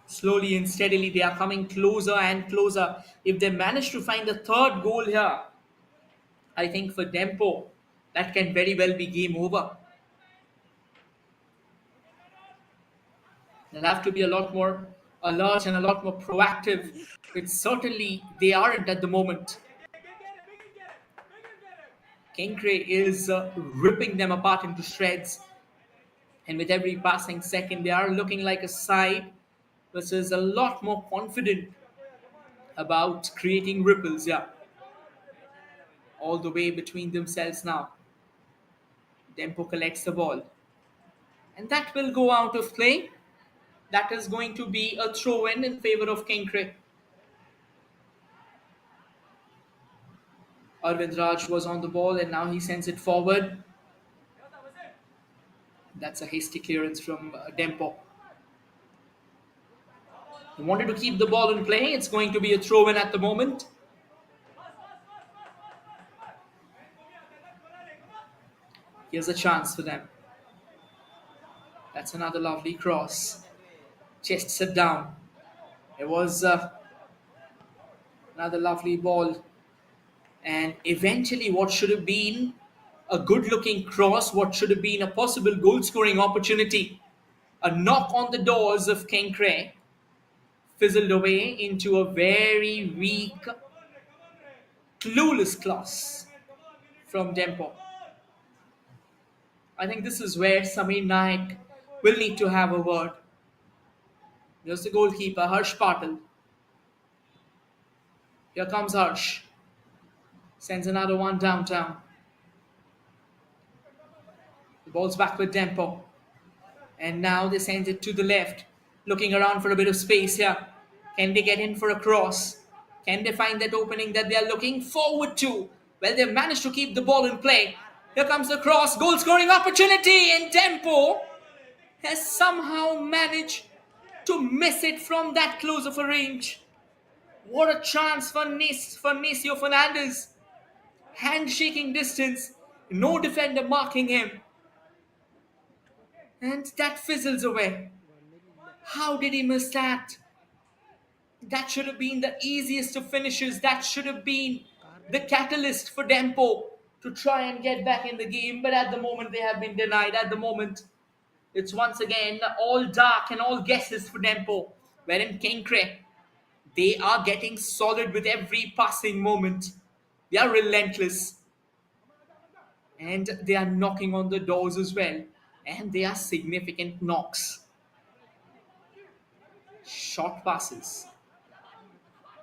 Slowly and steadily, they are coming closer and closer. If they manage to find the third goal here, I think for Dempo, that can very well be game over. They'll have to be a lot more alert and a lot more proactive, which certainly they aren't at the moment. Kenkre is ripping them apart into shreds. And with every passing second, they are looking like a side which is a lot more confident about creating ripples, yeah. All the way between themselves now. Dempo collects the ball. And that will go out of play. That is going to be a throw in favor of Kenkre. Arvind Raj was on the ball and now he sends it forward. That's a hasty clearance from Dempo. He wanted to keep the ball in play. It's going to be a throw in at the moment. Here's a chance for them. That's another lovely cross. Chests it down. It was another lovely ball. And eventually, what should have been A good looking cross, what should have been a possible goal scoring opportunity. A knock on the doors of Kenkre fizzled away into a very weak, clueless cross from Dempo. I think this is where Samir Naik will need to have a word. There's the goalkeeper, Harsh Patel. Here comes Harsh. Sends another one downtown. The ball's back with Dempo. And now they send it to the left. Looking around for a bit of space here. Can they get in for a cross? Can they find that opening that they are looking forward to? Well, they've managed to keep the ball in play. Here comes the cross. Goal scoring opportunity. And Dempo has somehow managed to miss it from that close of a range. What a chance for Nacio Fernandez. Handshaking distance. No defender marking him. And that fizzles away. How did he miss that? That should have been the easiest of finishes. That should have been the catalyst for Dempo to try and get back in the game. But at the moment, they have been denied. At the moment, it's once again all dark and all guesses for Dempo. Wherein Kenkre, they are getting solid with every passing moment. They are relentless. And they are knocking on the doors as well. And they are significant knocks. Short passes.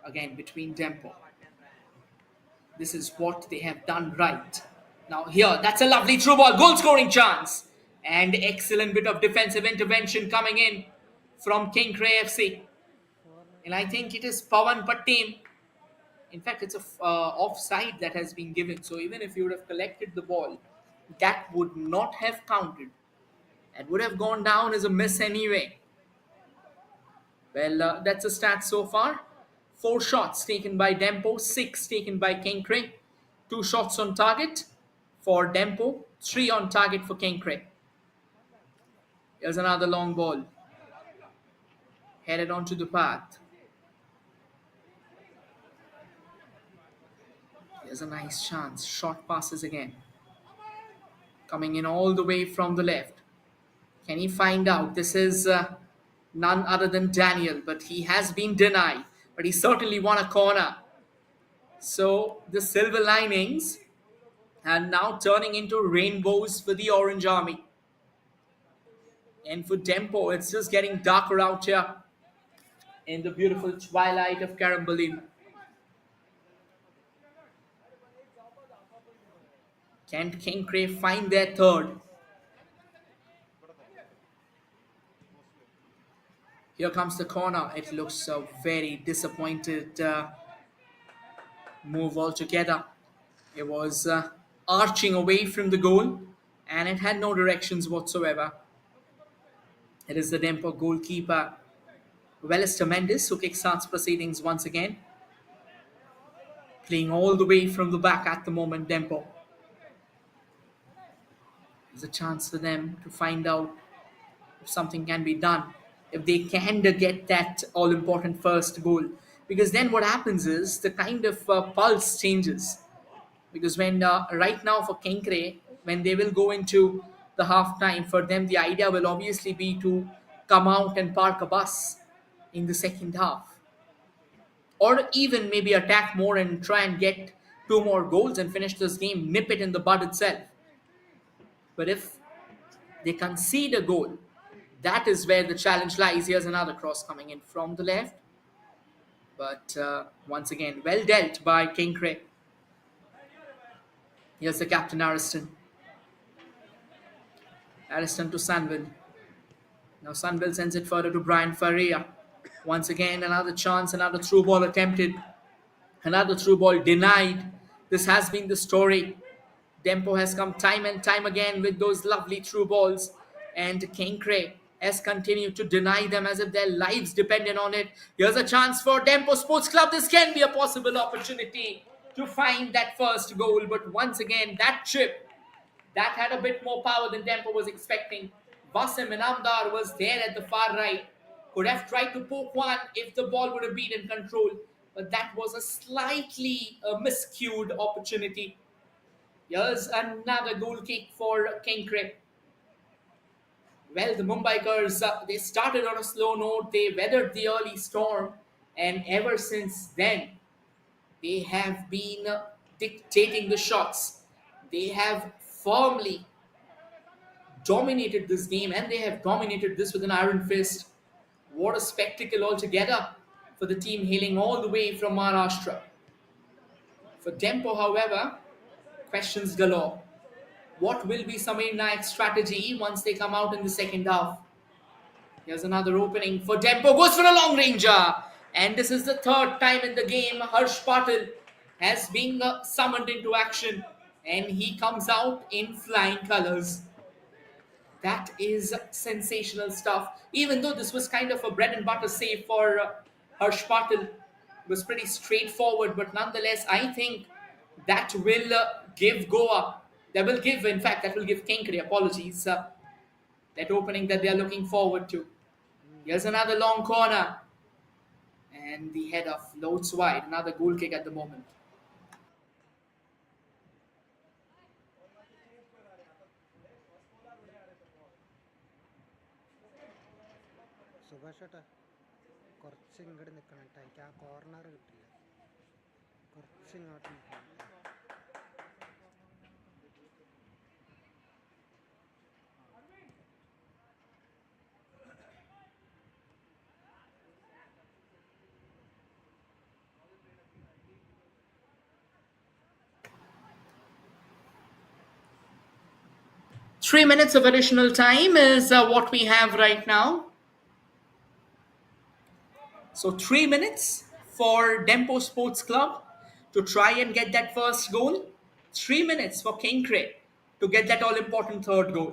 Again, between Dempo. This is what they have done right. Now here, that's a lovely through ball, goal scoring chance. And excellent bit of defensive intervention coming in from Kenkre FC. And I think it is Pawan Pattem. In fact, it's a offside that has been given. So even if you would have collected the ball, that would not have counted. It would have gone down as a miss anyway. Well, that's a stat so far. 4 shots taken by Dempo, 6 taken by Kenkre. 2 shots on target for Dempo, 3 on target for Kenkre. Here's another long ball. Headed onto the path. Here's a nice chance. Short passes again. Coming in all the way from the left. Can he find out? This is none other than Daniel, but he has been denied. But he certainly won a corner. So the silver linings are now turning into rainbows for the Orange Army. And for Dempo, it's just getting darker out here in the beautiful twilight of Karambalin. Can Kenkre find their third? Here comes the corner. It looks a very disappointed move altogether. It was arching away from the goal and it had no directions whatsoever. It is the Dempo goalkeeper, Welister Mendes, who kickstarts proceedings once again. Playing all the way from the back at the moment, Dempo. There's a chance for them to find out if something can be done. If they can get that all-important first goal. Because then what happens is the kind of pulse changes. Because when right now for Kenkre, when they will go into the half time, for them the idea will obviously be to come out and park a bus in the second half. Or even maybe attack more and try and get 2 more goals and finish this game, nip it in the bud itself. But if they concede a goal, that is where the challenge lies. Here's another cross coming in from the left. But once again, well dealt by Kenkre. Here's the captain, Ariston. Ariston to Sanville. Now Sanville sends it further to Brian Faria. Once again, another chance, another through ball attempted. Another through ball denied. This has been the story. Dempo has come time and time again with those lovely through balls. And Kenkre has continued to deny them as if their lives depended on it. Here's a chance for Dempo Sports Club. This can be a possible opportunity to find that first goal. But once again, that chip, that had a bit more power than Dempo was expecting. Basim Inamdar was there at the far right. Could have tried to poke one if the ball would have been in control. But that was a slightly miscued opportunity. Here's another goal kick for Kenkre. Well, the Mumbaikars, they started on a slow note. They weathered the early storm, and ever since then, they have been dictating the shots. They have firmly dominated this game, and they have dominated this with an iron fist. What a spectacle altogether for the team hailing all the way from Maharashtra. For Dempo, however, questions galore. What will be Samir Naik's strategy once they come out in the second half? Here's another opening for Dempo. Goes for a long ranger. And this is the third time in the game Harsh Patil has been summoned into action. And he comes out in flying colors. That is sensational stuff. Even though this was kind of a bread and butter save for Harsh Patil, it was pretty straightforward. But nonetheless, I think that will give Goa, that will give, in fact, that will give Kenkre, apologies, that opening that they are looking forward to. Here's another long corner. And the header floats wide. Another goal kick at the moment. Subhash ചേട്ടാ കുറച്ച് ഇങ്ങോട്ട് നിൽക്കണം കേട്ടോ എനിക്ക് ആ corner കിട്ടില്ല കുറച്ച് ഇങ്ങോട്ട് നിൽക്കണം 3 minutes of additional time is what we have right now. So 3 minutes for Dempo Sports Club to try and get that first goal. 3 minutes for Kenkre to get that all important third goal.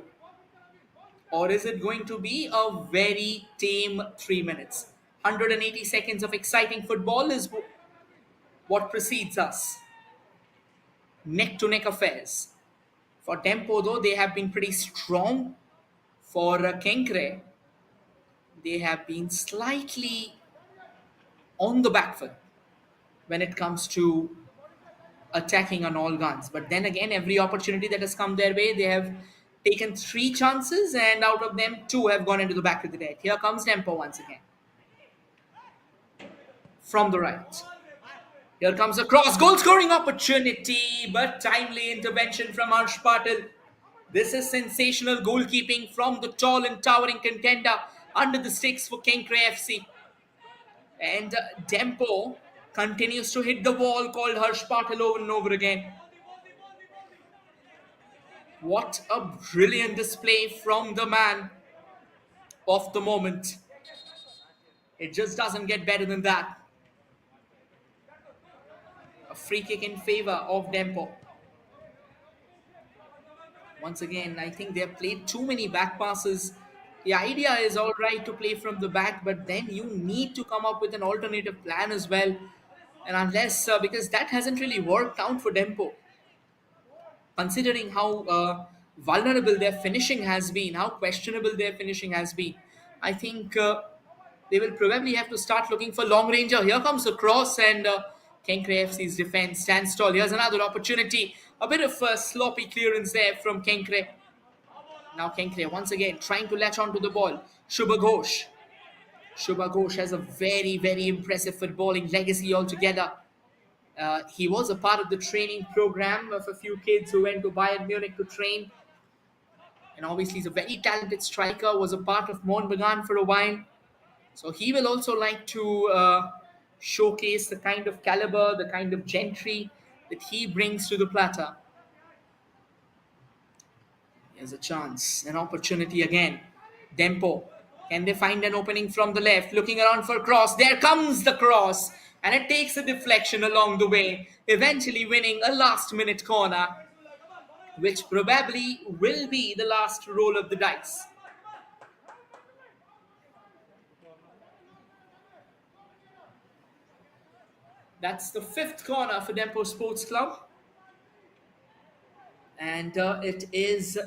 Or is it going to be a very tame 3 minutes? 180 seconds of exciting football is what precedes us. Neck to neck affairs. For Dempo, though, they have been pretty strong. For Kenkre, they have been slightly on the back foot when it comes to attacking on all guns. But then again, every opportunity that has come their way, they have taken three chances, and out of them, two have gone into the back of the net. Here comes Dempo once again from the right. Here comes a cross, goal scoring opportunity, but timely intervention from Harsh Patil. This is sensational goalkeeping from the tall and towering contender under the sticks for Kenkre FC. And Dempo continues to hit the wall called Harsh Patil over and over again. What a brilliant display from the man of the moment. It just doesn't get better than that. A free kick in favor of Dempo. Once again, I think they have played too many back passes. The idea is all right to play from the back, but then you need to come up with an alternative plan as well. And unless, because that hasn't really worked out for Dempo, considering how vulnerable their finishing has been, how questionable their finishing has been, I think they will probably have to start looking for long ranger. Here comes the cross, and Kenkre FC's defense stands tall. Here's another opportunity. A bit of sloppy clearance there from Kenkre. Now Kenkre once again trying to latch onto the ball. Shubha Ghosh. Shubha Ghosh has a very, very impressive footballing legacy altogether. He was a part of the training program of a few kids who went to Bayern Munich to train. And obviously he's a very talented striker, was a part of Montbegan for a while. So he will also like to showcase the kind of caliber, the kind of gentry that he brings to the platter. Here's a chance, an opportunity again. Dempo. Can they find an opening from the left? Looking around for a cross. There comes the cross. And it takes a deflection along the way, eventually winning a last minute corner, which probably will be the last roll of the dice. That's the fifth corner for Dempo Sports Club. And it is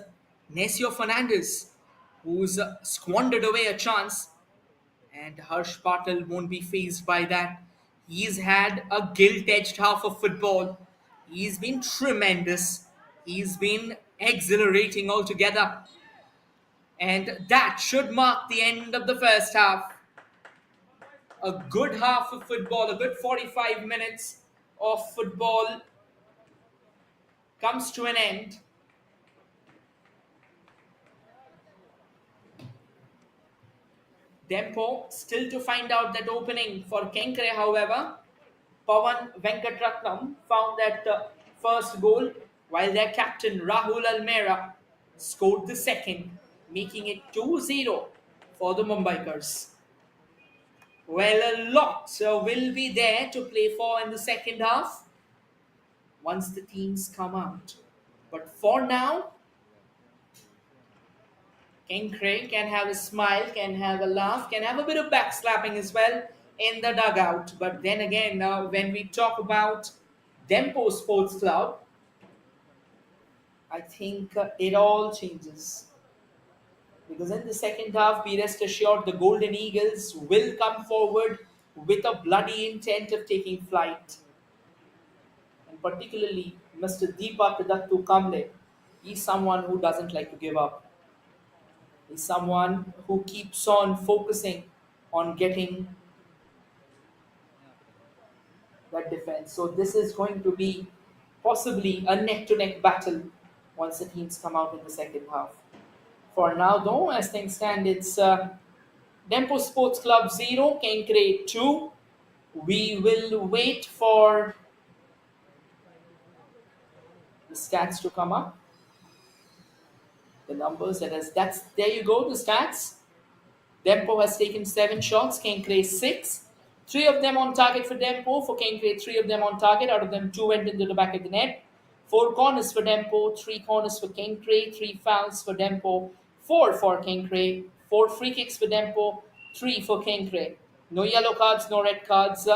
Necio Fernandez who's squandered away a chance. And Harsh Patil won't be fazed by that. He's had a gilt-edged half of football. He's been tremendous. He's been exhilarating altogether. And that should mark the end of the first half. A good half of football, a good 45 minutes of football comes to an end. Dempo still to find out that opening for Kenkre, however. Pawan Venkatratnam found that first goal, while their captain Rahul Almera scored the second, making it 2-0 for the Mumbaikars. Well, a lot will be there to play for in the second half once the teams come out. But for now, Kenkre can have a smile, can have a laugh, can have a bit of backslapping as well in the dugout. But then again, when we talk about Dempo Sports Club, I think it all changes. Because in the second half, be rest assured, the Golden Eagles will come forward with a bloody intent of taking flight. And particularly, Mr. Deepak Dattu Kamle, he's someone who doesn't like to give up. He's someone who keeps on focusing on getting that defense. So this is going to be possibly a neck-to-neck battle once the teams come out in the second half. For now, though, as things stand, it's Dempo Sports Club 0, Kenkre 2. We will wait for the stats to come up. The numbers that's there you go, the stats. Dempo has taken 7 shots, Kenkre 6. 3 of them on target for Dempo. For Kenkre, 3 of them on target. Out of them, 2 went into the back of the net. 4 corners for Dempo, 3 corners for Kenkre, 3 fouls for Dempo, 4 for Kenkre, 4 free kicks for Dempo, 3 for Kenkre. No yellow cards, no red cards.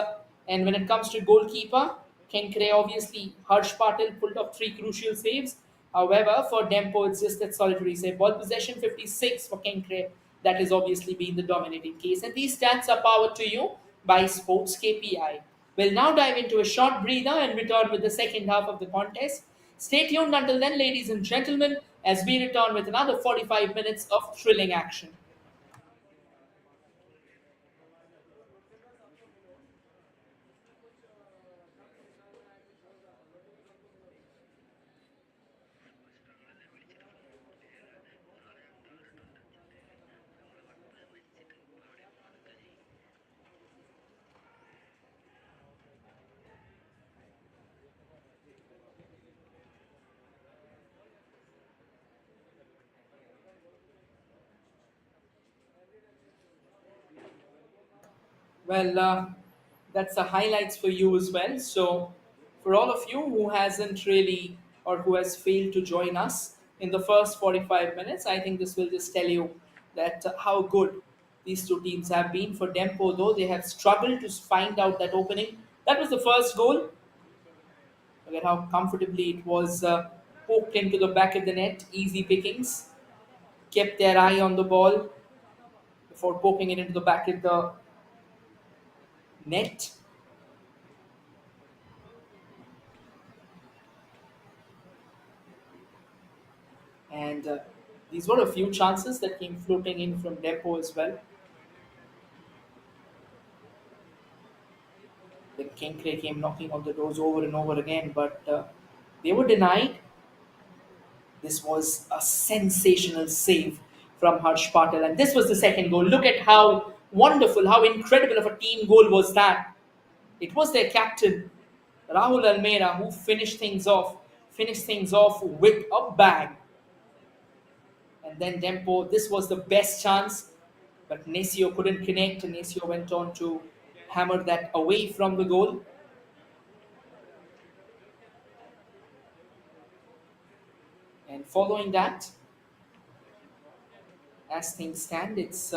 And when it comes to goalkeeper, Kenkre obviously Harsh Patil pulled off 3 crucial saves. However, for Dempo, it's just that solitary save. Ball possession 56 for Kenkre. That has obviously been the dominating case. And these stats are powered to you by Sports KPI. We'll now dive into a short breather and return with the second half of the contest. Stay tuned until then, ladies and gentlemen, as we return with another 45 minutes of thrilling action. Well, that's the highlights for you as well. So, for all of you who hasn't really or who has failed to join us in the first 45 minutes, I think this will just tell you that how good these two teams have been. For Dempo, though, they have struggled to find out that opening. That was the first goal. Look at how comfortably it was poked into the back of the net. Easy pickings. Kept their eye on the ball before poking it into the back of the net. And these were a few chances that came floating in from Dempo as well. The Kenkre came knocking on the doors over and over again, but they were denied. This was a sensational save from Harsh Patel, and this was the second goal. Look at how wonderful, how incredible of a team goal was that. It was their captain, Rahul Almeida, who finished things off with a bang. And then Dempo, this was the best chance, but Nasio couldn't connect. Nasio went on to hammer that away from the goal. And following that, as things stand, it's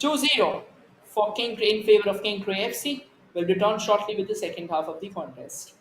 2-0 for Kenkre in favor of Kenkre FC. We'll return shortly with the second half of the contest.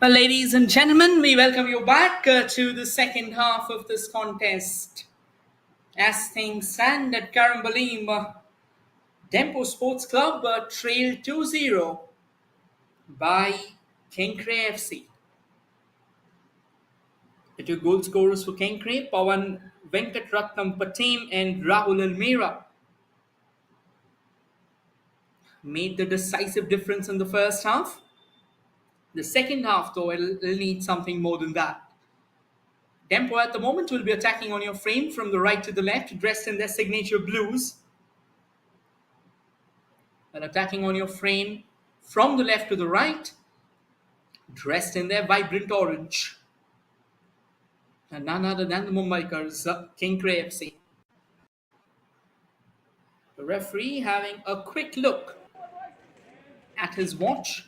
Well, ladies and gentlemen, we welcome you back to the second half of this contest. As things stand at Karambalim, Dempo Sports Club trailed 2-0 by Kenkre FC. The two goal scorers for Kenkre, Pawan Venkatratnam Patim and Rahul Almira, made the decisive difference in the first half. The second half, though, it'll need something more than that. Dempo at the moment will be attacking on your frame from the right to the left, dressed in their signature blues. And attacking on your frame from the left to the right, dressed in their vibrant orange. And none other than the Mumbaikars, Kenkre FC. The referee having a quick look at his watch.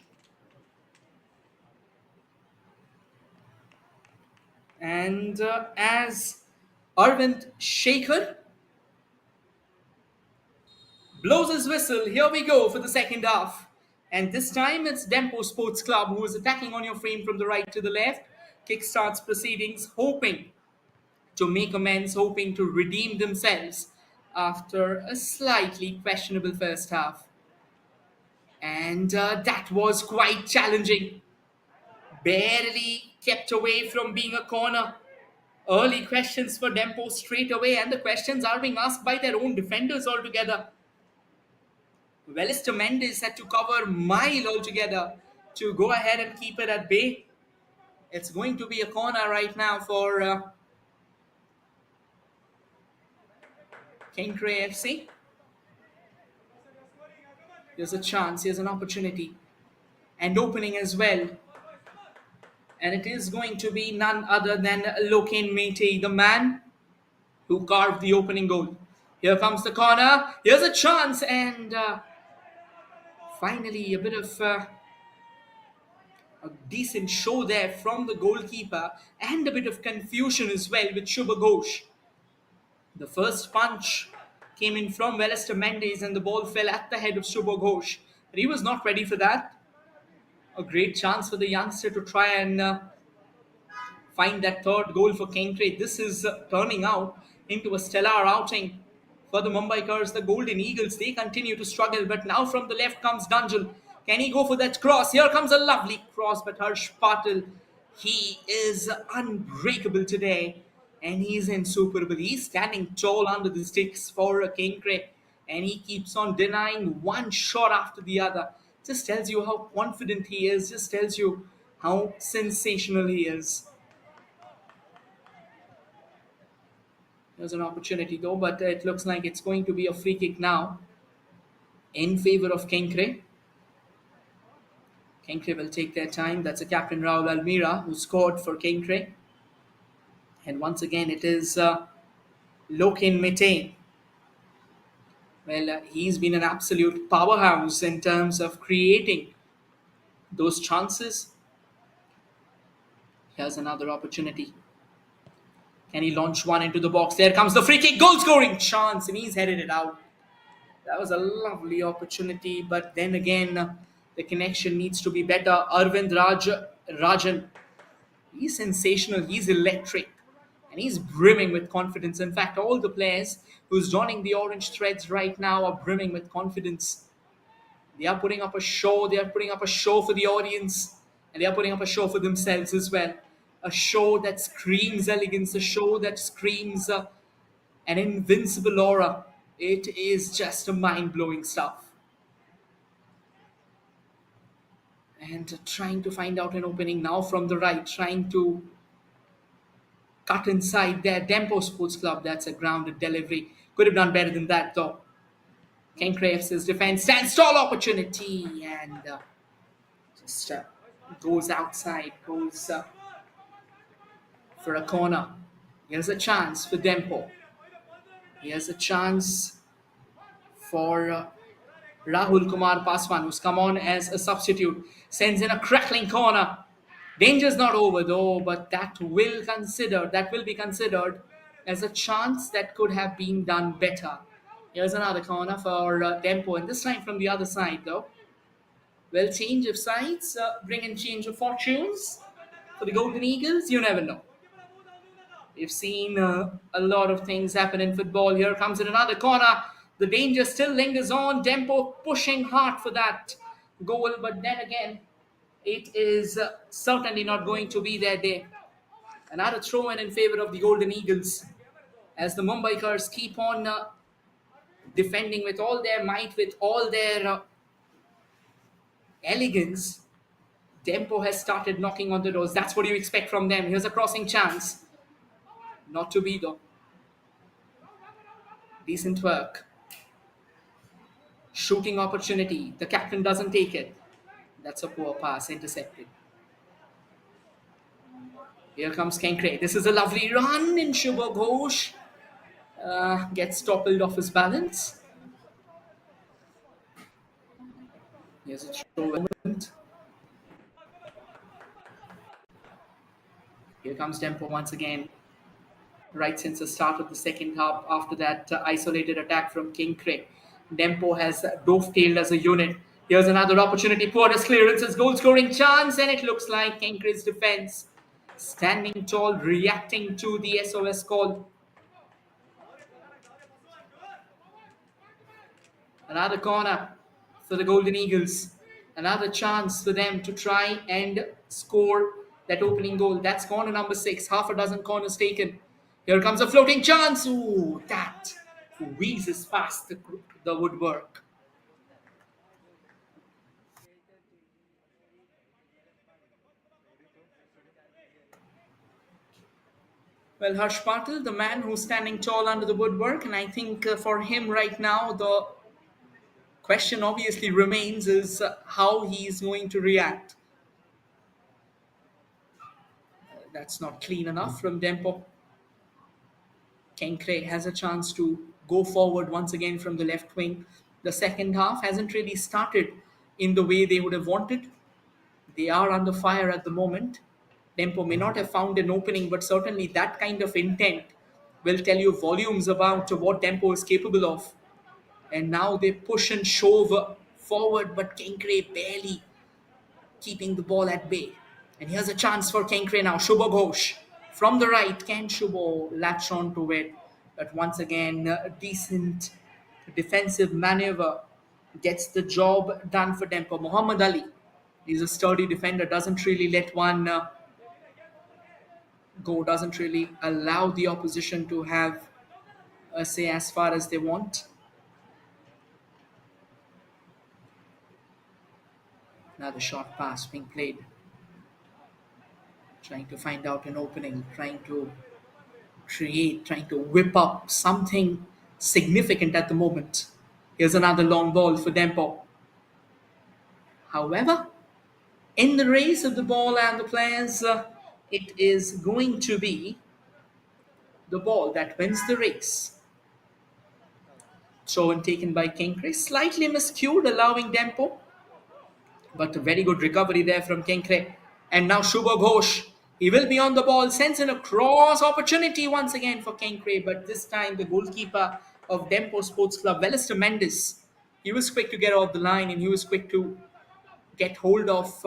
And as Arvind Shekhar blows his whistle, here we go for the second half. And this time it's Dempo Sports Club who is attacking on your frame from the right to the left. Kickstarts proceedings, hoping to make amends, hoping to redeem themselves after a slightly questionable first half. And that was quite challenging. Barely kept away from being a corner. Early questions for Dempo straight away, and the questions are being asked by their own defenders altogether. Welister Mendes had to cover mile altogether to go ahead and keep it at bay. It's going to be a corner right now for Kenkre FC. Here's a chance, here's an opportunity, and opening as well. And it is going to be none other than Loken Mete, the man who carved the opening goal. Here comes the corner, here's a chance, and finally a bit of a decent show there from the goalkeeper, and a bit of confusion as well with Shubha Ghosh. The first punch came in from Welister Mendes and the ball fell at the head of Shubha Ghosh. But he was not ready for that. A great chance for the youngster to try and find that third goal for Kenkre. This is turning out into a stellar outing for the Mumbaikars, the Golden Eagles. They continue to struggle, but now from the left comes Dunjal. Can he go for that cross? Here comes a lovely cross, but Harsh Patil, he is unbreakable today, and he's insuperable. He's standing tall under the sticks for Kenkre, and he keeps on denying one shot after the other. Just tells you how confident he is, just tells you how sensational he is. There's an opportunity though, but it looks like it's going to be a free kick now in favor of Kenkre. Kenkre will take their time. That's a captain Rahul Almira who scored for Kenkre. And once again, it is Loken Mete. Well, he's been an absolute powerhouse in terms of creating those chances. Here's another opportunity. Can he launch one into the box? There comes the free kick, goal scoring chance, and he's headed it out. That was a lovely opportunity, but then again, the connection needs to be better. Rajan, he's sensational, he's electric, and he's brimming with confidence. In fact, all the players who's donning the orange threads right now are brimming with confidence. They are putting up a show, they are putting up a show for the audience, and they are putting up a show for themselves as well. A show that screams elegance, a show that screams an invincible aura. It is just a mind-blowing stuff. And trying to find out an opening now from the right, trying to cut inside their Dempo Sports Club. That's a grounded delivery. Could have done better than that though. Kenkre FC's defense stands tall, opportunity, and just goes outside, goes for a corner. Here's a chance for Dempo. Here's a chance for Rahul Kumar Paswan, who's come on as a substitute. Sends in a crackling corner. Danger's not over though, but that will be considered as a chance that could have been done better. Here's another corner for Dempo, and this time from the other side though. Well, change of sides, bring in change of fortunes for the Golden Eagles. You never know. We've seen a lot of things happen in football. Here comes in another corner. The danger still lingers on. Dempo pushing hard for that goal, but then again, it is certainly not going to be their day. Another throw in favor of the Golden Eagles as the Mumbaikars keep on defending with all their might, with all their elegance. Dempo has started knocking on the doors. That's what you expect from them. Here's a crossing chance. Not to be though. Decent work. Shooting opportunity. The captain doesn't take it. That's a poor pass, intercepted. Here comes Kenkre. This is a lovely run in Shubha Ghosh. Gets toppled off his balance. Here's a throw moment. Here comes Dempo once again. Right since the start of the second half, after that isolated attack from Kenkre, Dempo has dovetailed as a unit. Here's another opportunity. Porter's clearances, goal scoring chance, and it looks like Kenkre's defense standing tall, reacting to the SOS call. Another corner for the Golden Eagles. Another chance for them to try and score that opening goal. That's corner number 6. Half a dozen corners taken. Here comes a floating chance. Ooh, that wheezes past the woodwork. Well, Harsh Patel, the man who's standing tall under the woodwork, and I think for him right now, the question obviously remains is how he's going to react. That's not clean enough from Dempo. Kenkre has a chance to go forward once again from the left wing. The second half hasn't really started in the way they would have wanted. They are under fire at the moment. Dempo may not have found an opening, but certainly that kind of intent will tell you volumes about what Dempo is capable of. And now they push and shove forward, but Kenkre barely keeping the ball at bay. And here's a chance for Kenkre now. Shubha Ghosh from the right. Can Shubho latch on to it? But once again, a decent defensive maneuver gets the job done for Dempo. Muhammad Ali, he's a sturdy defender, doesn't really let one go, doesn't really allow the opposition to have a say as far as they want. Another short pass being played, trying to find out an opening, trying to create, trying to whip up something significant at the moment. Here's another long ball for Dempo. However, in the race of the ball and the players, it is going to be the ball that wins the race. Throw and taken by Kenkre, slightly miscued, allowing Dempo, but a very good recovery there from Kenkre. And now Shubha Ghosh. He will be on the ball, sends in a cross opportunity once again for Kenkre, but this time the goalkeeper of Dempo Sports Club, Velister Mendes, he was quick to get off the line and he was quick to get hold of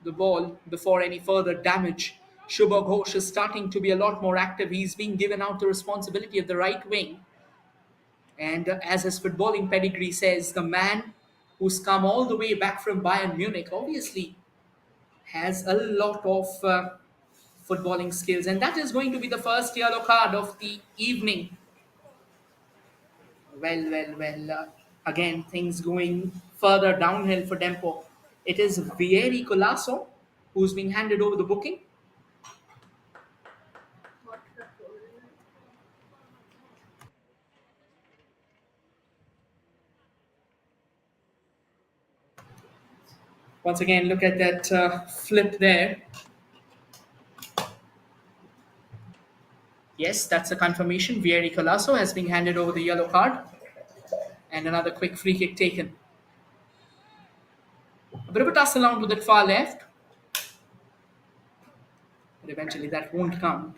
the ball before any further damage. Shubha Ghosh is starting to be a lot more active. He's being given out the responsibility of the right wing. And as his footballing pedigree says, the man who's come all the way back from Bayern Munich obviously has a lot of footballing skills. And that is going to be the first yellow card of the evening. Well. Again, things going further downhill for Dempo. It is Vieri Colasso who's being handed over the booking. Once again, look at that flip there. Yes, that's a confirmation. Vieri Colasso has been handed over the yellow card. And another quick free kick taken. A bit of a tussle around with it far left. But eventually that won't count.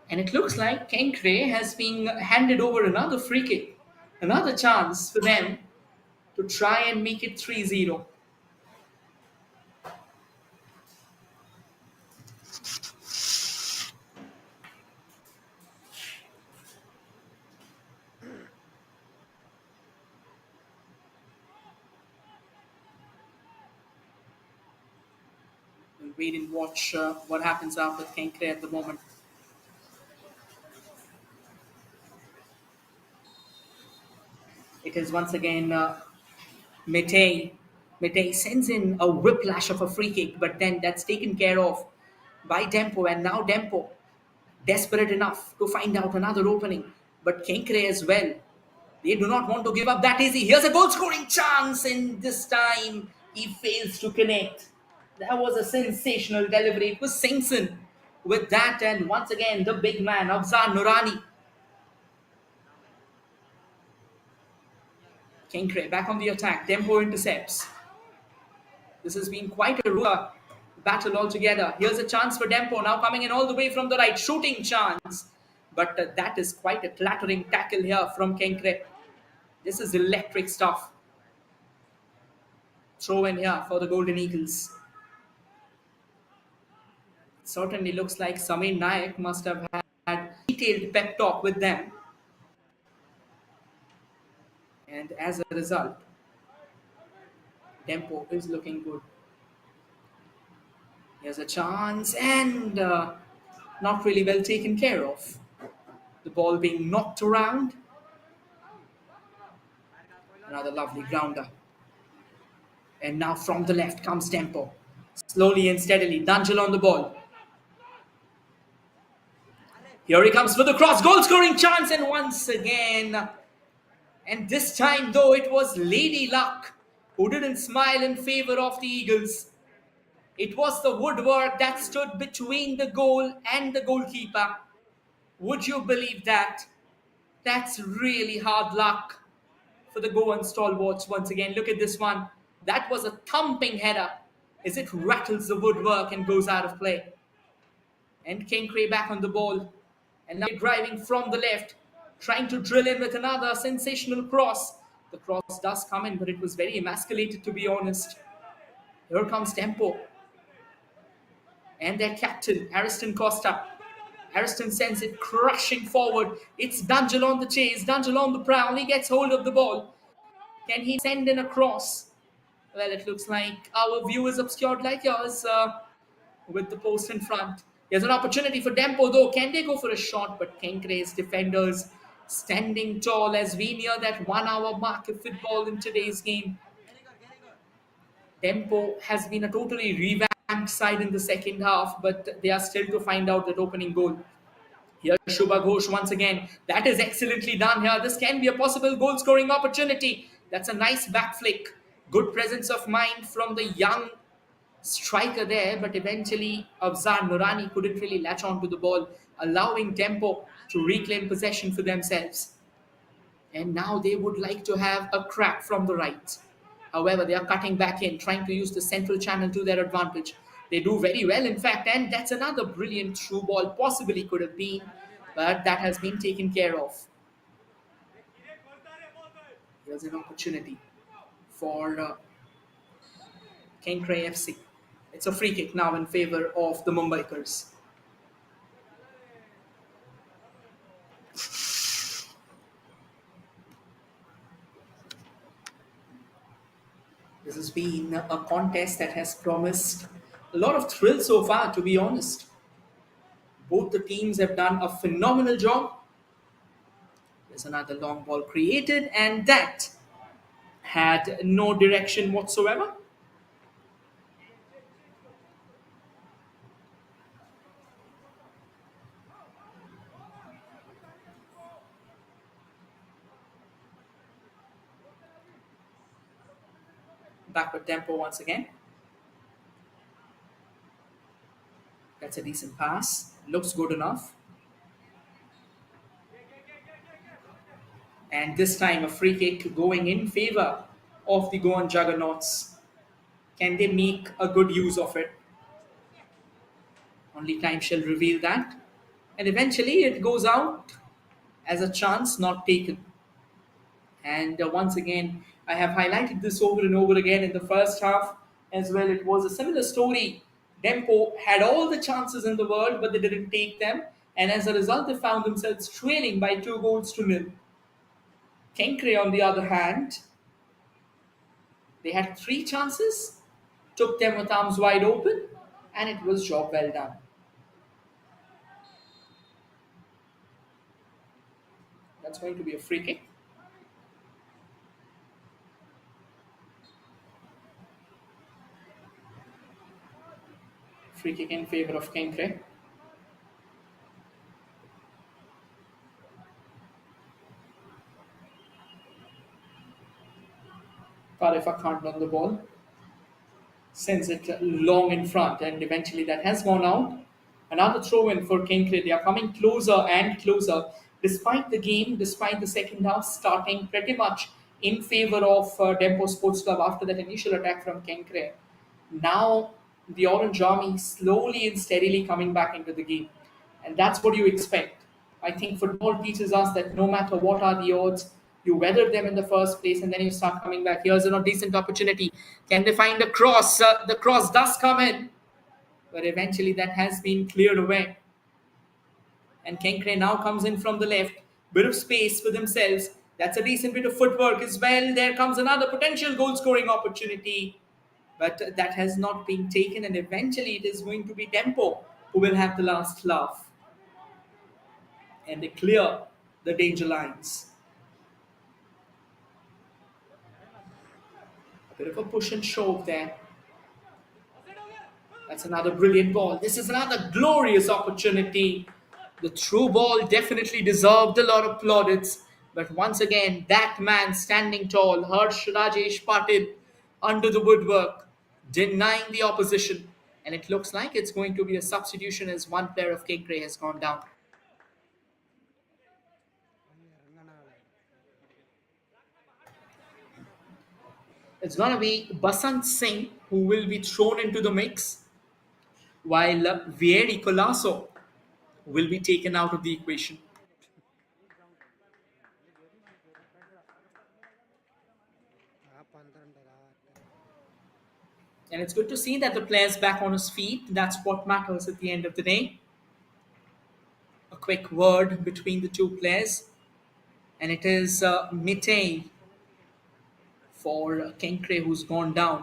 And it looks like Kenkre has been handed over another free kick. Another chance for them to try and make it 3-0. We'll wait and watch what happens out with Kenkre at the moment. It is once again Mete. Mete sends in a whiplash of a free kick, but then that's taken care of by Dempo, and now Dempo desperate enough to find out another opening. But Kenkre as well. They do not want to give up that easy. Here's a goal scoring chance, and this time he fails to connect. That was a sensational delivery. It was Singson with that, and once again, the big man, Afzal Nurani. Kenkre back on the attack. Dempo intercepts. This has been quite a battle altogether. Here's a chance for Dempo, now coming in all the way from the right, shooting chance. But that is quite a clattering tackle here from Kenkre. This is electric stuff. Throw in here for the Golden Eagles. It certainly looks like Samir Nayak must have had detailed pep talk with them. And as a result, Dempo is looking good. Here's a chance, and not really well taken care of. The ball being knocked around. Another lovely grounder. And now from the left comes Dempo. Slowly and steadily, Danjal on the ball. Here he comes for the cross, goal scoring chance, and once again, and this time though it was Lady Luck who didn't smile in favor of the Eagles. It was the woodwork that stood between the goal and the goalkeeper. Would you believe that? That's really hard luck for the Goan stalwarts once again. Look at this one. That was a thumping header as it rattles the woodwork and goes out of play. And Kenkre back on the ball. And now driving from the left, trying to drill in with another sensational cross. The cross does come in, but it was very emasculated, to be honest. Here comes Dempo. And their captain, Ariston Costa. Ariston sends it crashing forward. It's Danjal on the chase, Danjal on the prowl. He gets hold of the ball. Can he send in a cross? Well, it looks like our view is obscured like yours with the post in front. There's an opportunity for Dempo though. Can they go for a shot? But Kenkre's defenders standing tall as we near that 1 hour mark of football in today's game. Dempo has been a totally revamped side in the second half, but they are still to find out that opening goal. Here, Shubha Ghosh once again. That is excellently done here. This can be a possible goal scoring opportunity. That's a nice back flick. Good presence of mind from the young striker there, but eventually Afzal Nurani couldn't really latch onto the ball, allowing Dempo to reclaim possession for themselves. And now they would like to have a crack from the right. However, they are cutting back in, trying to use the central channel to their advantage. They do very well, in fact, and that's another brilliant through ball, possibly could have been, but that has been taken care of. Here's an opportunity for Kenkre FC. It's a free kick now in favor of the Mumbaikars. This has been a contest that has promised a lot of thrill so far, to be honest. Both the teams have done a phenomenal job. There's another long ball created, and that had no direction whatsoever. Backward tempo once again. That's a decent pass. Looks good enough. And this time a free kick going in favor of the Goan Juggernauts. Can they make a good use of it? Only time shall reveal that. And eventually it goes out as a chance not taken. And once again, I have highlighted this over and over again in the first half as well. It was a similar story. Dempo had all the chances in the world, but they didn't take them, and as a result, they found themselves trailing by 2 goals to nil. Kenkre, on the other hand, they had 3 chances, took them with arms wide open, and it was job well done. That's going to be a free kick. Free kick in favor of Kenkre. Tarifa can't run the ball, sends it long in front, and eventually that has gone out. Another throw in for Kenkre. They are coming closer and closer, despite the game, despite the second half starting pretty much in favor of Dempo Sports Club after that initial attack from Kenkre. Now the Orange Army slowly and steadily coming back into the game, and that's what you expect. I think football teaches us that no matter what are the odds, you weather them in the first place and then you start coming back. Here's a decent opportunity. Can they find a cross? The cross does come in, but eventually that has been cleared away. And Kenkre now comes in from the left. Bit of space for themselves. That's a decent bit of footwork as well. There comes another potential goal scoring opportunity. But that has not been taken, and eventually it is going to be Dempo who will have the last laugh. And they clear the danger lines. A bit of a push and shove there. That's another brilliant ball. This is another glorious opportunity. The through ball definitely deserved a lot of plaudits. But once again, that man standing tall, Harsh Rajesh Patil, under the woodwork, denying the opposition. And it looks like it's going to be a substitution as one player of Kenkre has gone down. It's going to be Basant Singh who will be thrown into the mix, while Vieri Colasso will be taken out of the equation. ആ പന്ത്രണ്ട് ആറ് And it's good to see that the player's back on his feet. That's what matters at the end of the day. A quick word between the two players. And it is Mitei for Kenkre who's gone down.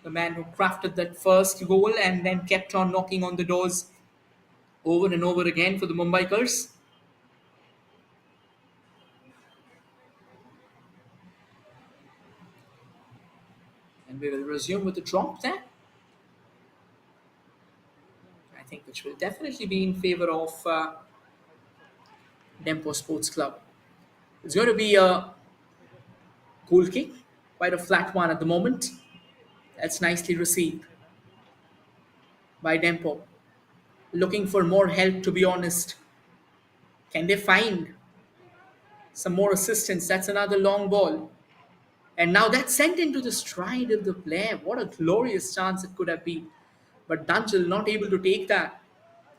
The man who crafted that first goal and then kept on knocking on the doors over and over again for the Mumbaikars. And we will resume with the drop there. I think which will definitely be in favor of Dempo Sports Club. It's going to be a goal kick, quite a flat one at the moment. That's nicely received by Dempo. Looking for more help, to be honest. Can they find some more assistance? That's another long ball. And now that's sent into the stride of the player. What a glorious chance it could have been. But Dungill not able to take that.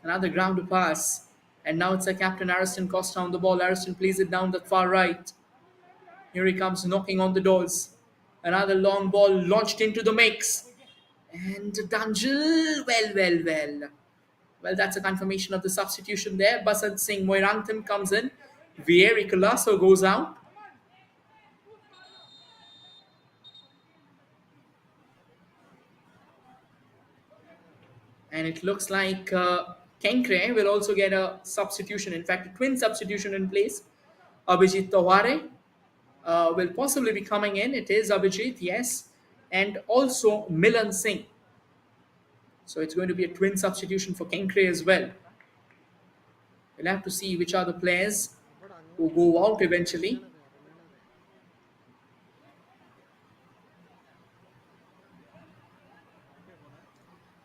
Another ground to pass. And now it's a captain Ariston Costa on the ball. Ariston plays it down the far right. Here he comes knocking on the doors. Another long ball launched into the mix. And Dungill, well. Well, that's a confirmation of the substitution there. Basant Singh Moirangtham comes in. Vieri Colasso goes out. And it looks like Kenkre will also get a substitution. In fact, a twin substitution in place. Abhijit Taware will possibly be coming in. It is Abhijit, yes. And also Milan Singh. So it's going to be a twin substitution for Kenkre as well. We'll have to see which are the players ഇവിടെ who അങ്ങോട്ട് go out eventually. ഇറങ്ങണത്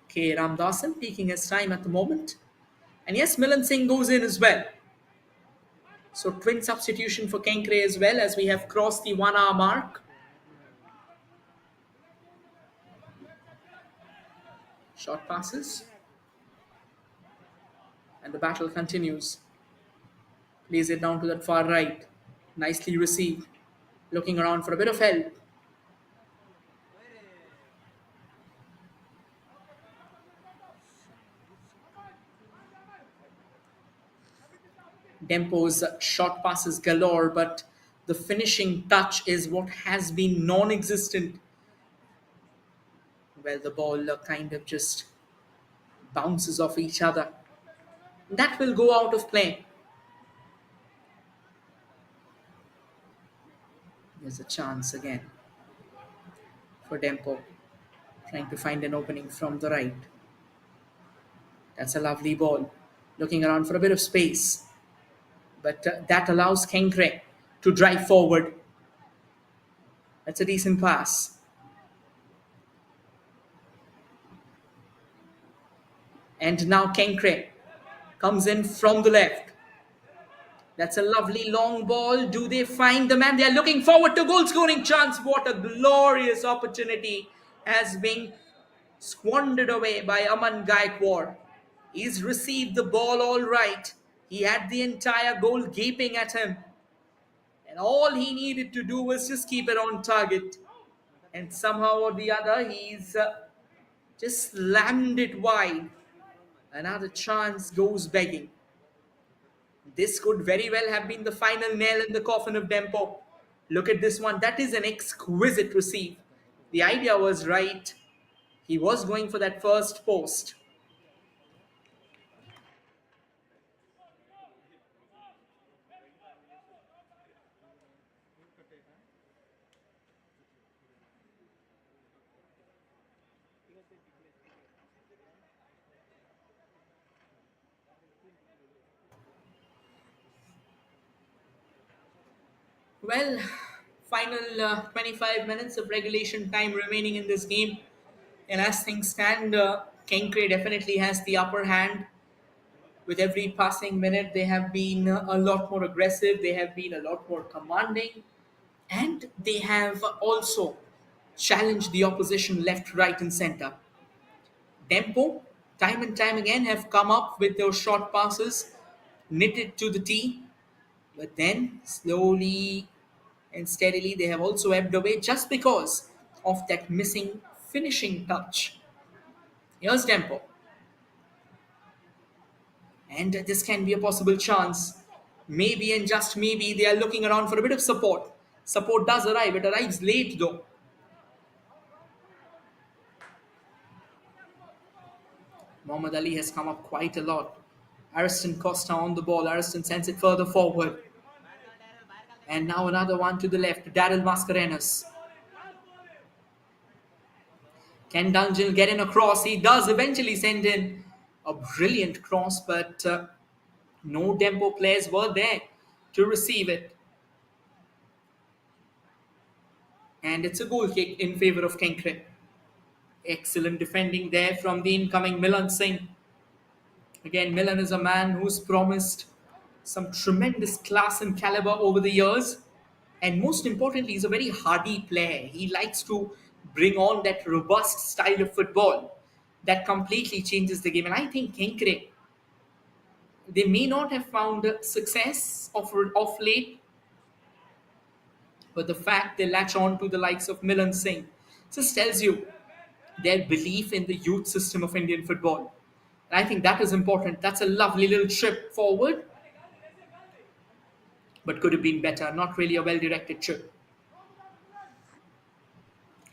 K. Ramdasan taking his time at the moment. And yes, Milan Singh goes in as well. So twin substitution for Kenkre as well as we have crossed the 1 hour mark. Short passes. And the battle continues. Plays it down to that far right. Nicely received. Looking around for a bit of help. Dempo's short passes galore, but the finishing touch is what has been non existent. Well, the ball kind of just bounces off each other. That will go out of play. There's a chance again for Dempo, trying to find an opening from the right. That's a lovely ball. Looking around for a bit of space, but that allows Kenkre to drive forward. That's a decent pass. And now Kenkre comes in from the left. That's a lovely long ball. Do they find the man? They're looking forward to goal scoring chance. What a glorious opportunity has been squandered away by Aman Gaikwad. He's received the ball all right. He had the entire goal gaping at him. And all he needed to do was just keep it on target. And somehow or the other, he's just slammed it wide. Another chance goes begging. This could very well have been the final nail in the coffin of Dempo. Look at this one. That is an exquisite receive. The idea was right. He was going for that first post. Well, final 25 minutes of regulation time remaining in this game. And as things stand, Kenkre definitely has the upper hand. With every passing minute, they have been a lot more aggressive, they have been a lot more commanding, and they have also challenged the opposition left, right, and center. Dempo, time and time again, have come up with those short passes, knitted to the tee, but then slowly and steadily they have also ebbed away just because of that missing finishing touch. Here's Dempo, and this can be a possible chance. Maybe and just maybe they are looking around for a bit of support. Support does arrive, it arrives late though. Mohammad Ali has come up quite a lot. Ariston Costa on the ball. Ariston sends it further forward. And now another one to the left. Daryl Mascarenas. Can Dungeon get in a cross? He does eventually send in a brilliant cross, but no Dempo players were there to receive it. And it's a goal kick in favor of Kenkre. Excellent defending there from the incoming Milan Singh. Again, Milan is a man who's promised some tremendous class and caliber over the years. And most importantly, he's a very hardy player. He likes to bring on that robust style of football that completely changes the game. And I think Kenkre, they may not have found success of late, but the fact they latch on to the likes of Milan Singh just tells you their belief in the youth system of Indian football. And I think that is important. That's a lovely little trip forward, but could have been better. Not really a well directed trip.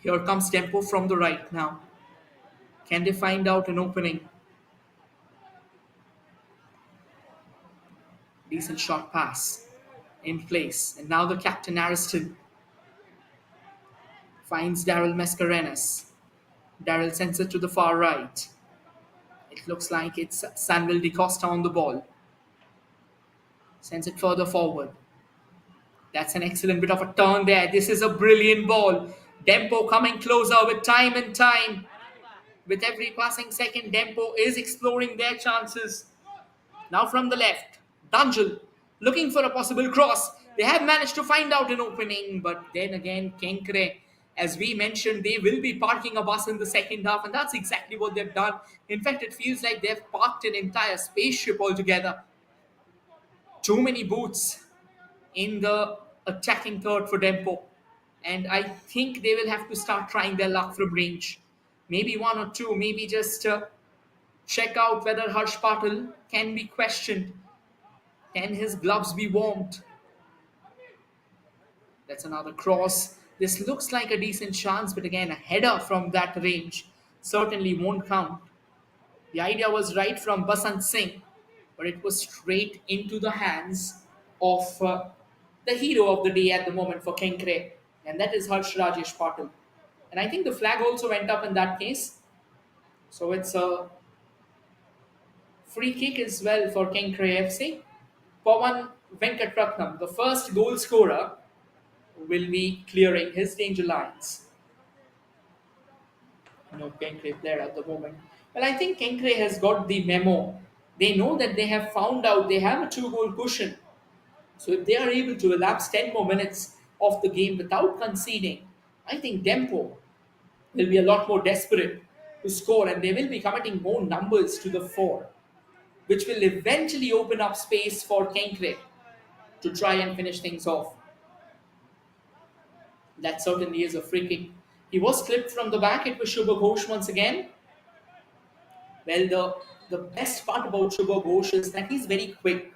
Here comes Dempo from the right now. Can they find out an opening? Decent short pass in place. And now the captain Ariston finds Daryl Mascarenas. Daryl sends it to the far right. It looks like it's Samuel Di Costa on the ball. Sends it further forward. That's an excellent bit of a turn there. This is a brilliant ball. Dempo coming closer with time and time. With every passing second, Dempo is exploring their chances. Now from the left, Dunjul looking for a possible cross. They have managed to find out an opening, but then again, Kenkre, as we mentioned, they will be parking a bus in the second half, and that's exactly what they've done. In fact, it feels like they've parked an entire spaceship altogether. Too many boots in the attacking third for Dempo. And I think they will have to start trying their luck from range. Maybe one or two, maybe just check out whether Harsh Patel can be questioned Can his gloves be warmed? That's another cross. This looks like a decent chance, but again, a header from that range certainly won't count. The idea was right from Basant Singh, but it was straight into the hands of the hero of the day at the moment for Kenkre, and that is Harsh Rajesh Patil. And I think the flag also went up in that case, so it's a free kick as well for Kenkre FC. Pawan Venkatratnam, the first goal scorer, will be clearing his danger lines. No Kenkre player at the moment. Well, I think Kenkre has got the memo. They know that they have found out they have a two-goal cushion. So if they are able to elapse 10 more minutes of the game without conceding, I think Dempo will be a lot more desperate to score and they will be committing more numbers to the fore, which will eventually open up space for Kenkre to try and finish things off. That certainly is a free kick. He was clipped from the back. It was Shubha Ghosh once again. Well, the best part about Shubha Ghosh is that he's very quick.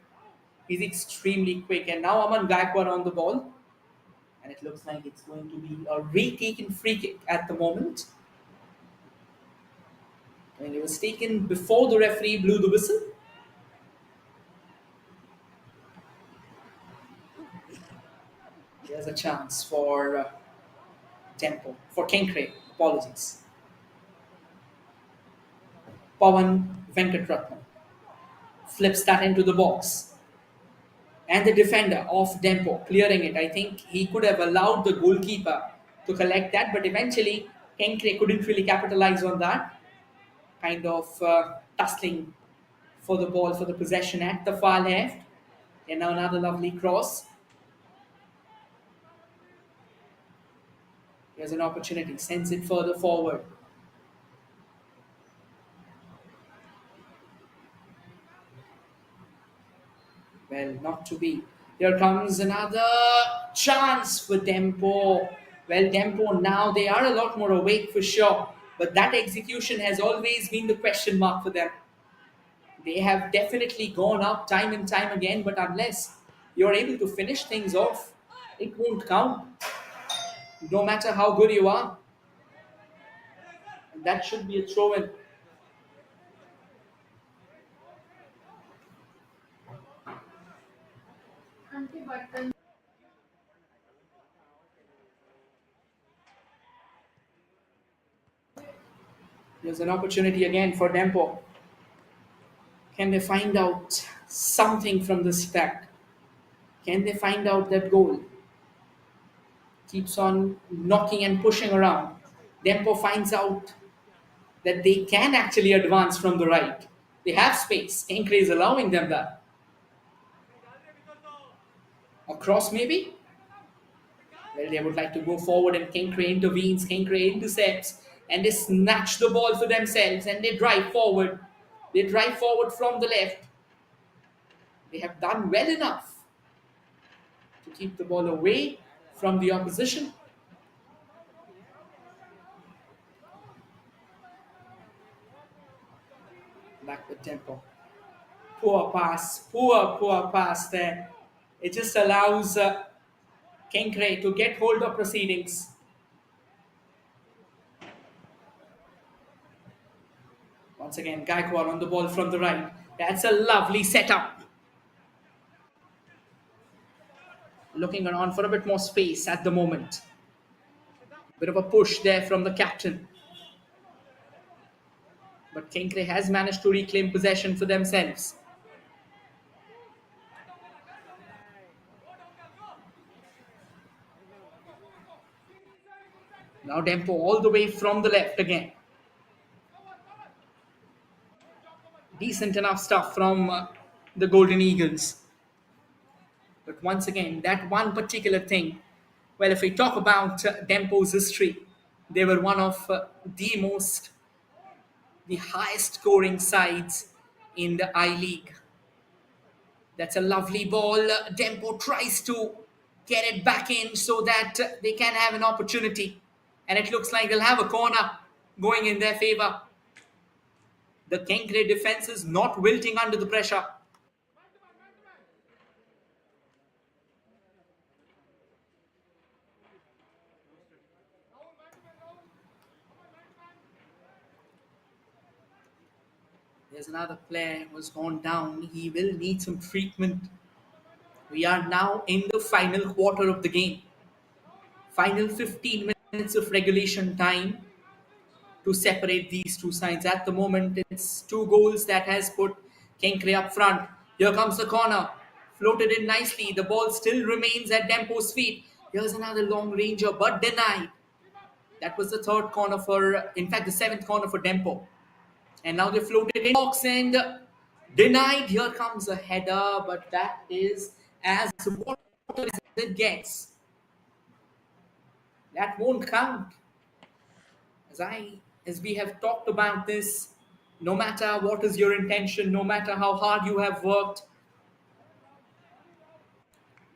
He's extremely quick. And now Aman Gaikwad on the ball. And it looks like it's going to be a retaken free kick at the moment. And it was taken before the referee blew the whistle. There's a chance for Tempo, for Kenkre. Apologies. Pawan Venkatratnam flips that into the box. And the defender of Dempo clearing it. I think he could have allowed the goalkeeper to collect that, but eventually Kenkre couldn't really capitalize on that. Kind of tussling for the ball, for the possession at the far left. And now another lovely cross. Here's an opportunity, sends it further forward. Well, not to be. Here comes another chance for Dempo. Well, Dempo now they are a lot more awake for sure, but that execution has always been the question mark for them. They have definitely gone up time and time again, but unless you're able to finish things off, it won't count. No matter how good you are, and that should be a throw in. There's an opportunity again for Dempo. Can they find out something from this attack? Can they find out that goal? Keeps on knocking and pushing around. Dempo finds out that they can actually advance from the right. They have space. Kenkre is allowing them that. Across maybe? Well, they would like to go forward and Kenkre intervenes. Kenkre intercepts and they snatch the ball for themselves and they drive forward. They drive forward from the left. They have done well enough to keep the ball away from the opposition. Back with Tempo. Poor pass there. It just allows Kenkre to get hold of proceedings. Once again, Gaikwad on the ball from the right. That's a lovely setup. Looking around for a bit more space at the moment. Bit of a push there from the captain. But Kenkre has managed to reclaim possession for themselves. Now Dempo all the way from the left again. Decent enough stuff from the Golden Eagles. But once again, that one particular thing, well, if we talk about Dempo's history, they were one of the highest scoring sides in the I League. That's a lovely ball. Dempo tries to get it back in so that they can have an opportunity. And it looks like they'll have a corner going in their favor. The Kenkre defense is not wilting under the pressure. There's another player who has gone down. He will need some treatment. We are now in the final quarter of the game. Final 15 minutes of regulation time to separate these two sides. At the moment, it's two goals that has put Kenkre up front. Here comes the corner. Floated in nicely. The ball still remains at Dempo's feet. Here's another long ranger, but denied. That was the third corner for, in fact, the seventh corner for Dempo. And now they floated in box and denied. Here comes a header, but that is as water as it gets. That won't count. As we have talked about this, no matter what is your intention, no matter how hard you have worked,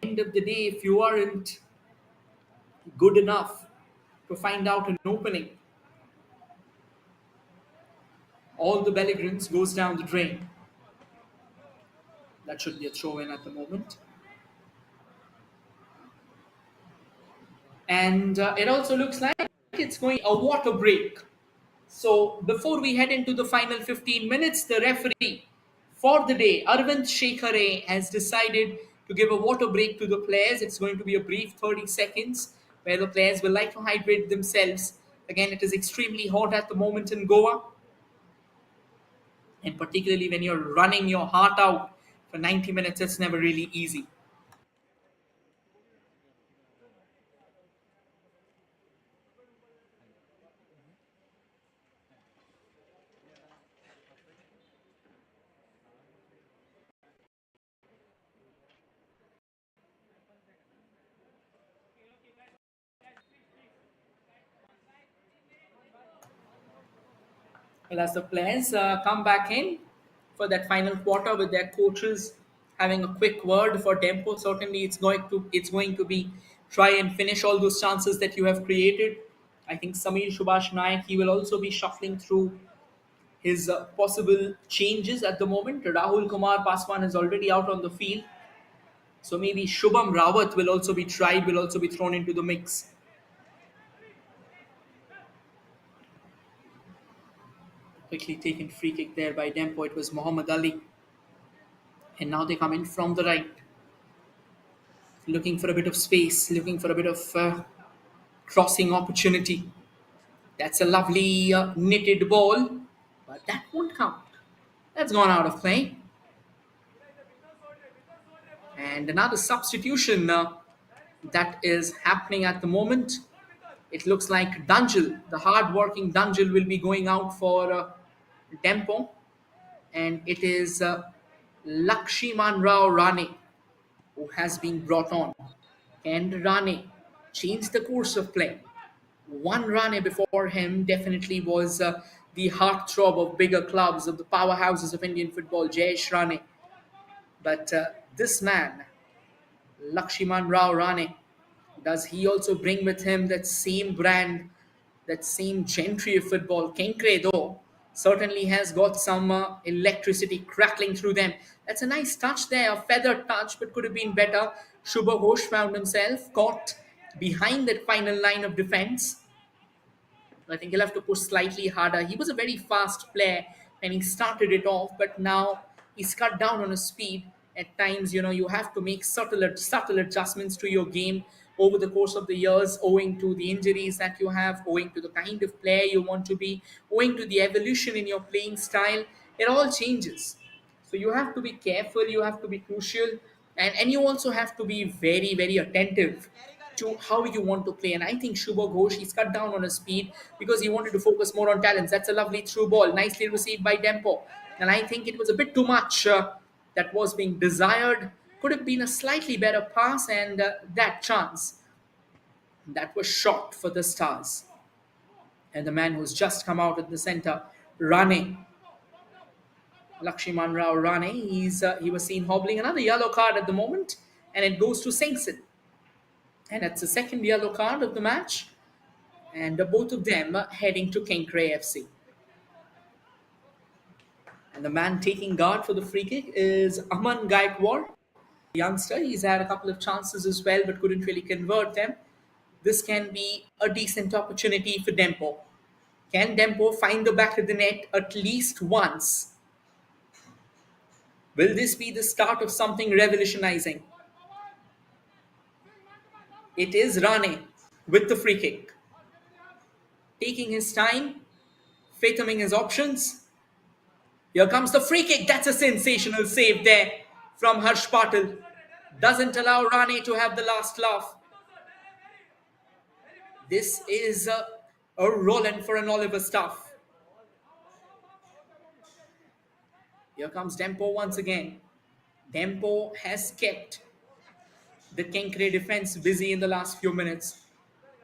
end of the day, if you aren't good enough to find out an opening, all the belligerence goes down the drain. That should be a throw in at the moment. And it also looks like it's going a water break. So before we head into the final 15 minutes, the referee for the day, Arvind Shekhare, has decided to give a water break to the players. It's going to be a brief 30 seconds where the players will like to hydrate themselves. Again, it is extremely hot at the moment in Goa, and particularly when you're running your heart out for 90 minutes, it's never really easy. Well, as the players come back in for that final quarter with their coaches having a quick word for Dempo, certainly it's going to be try and finish all those chances that you have created. I think Samir Subhash Nayak, he will also be shuffling through his possible changes at the moment. Rahul Kumar Paswan is already out on the field, so maybe Shubham Rawat will also be tried, will also be thrown into the mix. Quickly taken free kick there by Dempo. It was Muhammad Ali, and now they come in from the right, looking for a bit of space, looking for a bit of crossing opportunity. That's a lovely knitted ball, but that won't count. That's gone out of play. And another substitution that is happening at the moment. It looks like Dunjil, the hard-working Dunjil, will be going out for Dempo, and it is Lakshiman Rao Rane who has been brought on. And Rane changed the course of play. One Rane before him definitely was the heartthrob of bigger clubs, of the powerhouses of Indian football, Jayesh Rane. But this man, Lakshiman Rao Rane, does he also bring with him that same brand, that same gentry of football? Kenkre, though, certainly has got some electricity crackling through them. That's a nice touch there, a feather touch, but could have been better. Shubha Ghosh found himself caught behind that final line of defense. I think he'll have to push slightly harder. He was a very fast player when he started it off, but now he's cut down on his speed. At times, you have to make subtle adjustments to your game over the course of the years, owing to the injuries that you have, owing to the kind of player you want to be, owing to the evolution in your playing style. It all changes. So you have to be careful, you have to be crucial, and you also have to be very, very attentive to how you want to play. And I think Shubha Ghosh, he's cut down on his speed because he wanted to focus more on talents. That's a lovely through ball, nicely received by Dempo. And I think it was a bit too much that was being desired. Could have been a slightly better pass, and that chance that was shot for the Stars. And the man who's just come out at the center, Rane, Lakshiman Rao Rane, he was seen hobbling. Another yellow card at the moment, and it goes to Singson. And that's the second yellow card of the match. And both of them heading to Kenkre FC. And the man taking guard for the free kick is Aman Gaikwad, youngster. He's had a couple of chances as well, but couldn't really convert them. This can be a decent opportunity for Dempo. Can Dempo find the back of the net at least once Will this be the start of something revolutionizing? It is Rane with the free kick, taking his time, fathoming his options. Here comes the free kick. That's a sensational save there from Harsh Patil. Doesn't allow Rane to have the last laugh. This is a Roland for an Oliver stuff. Here comes Dempo once again. Dempo has kept the Kenkre defense busy in the last few minutes.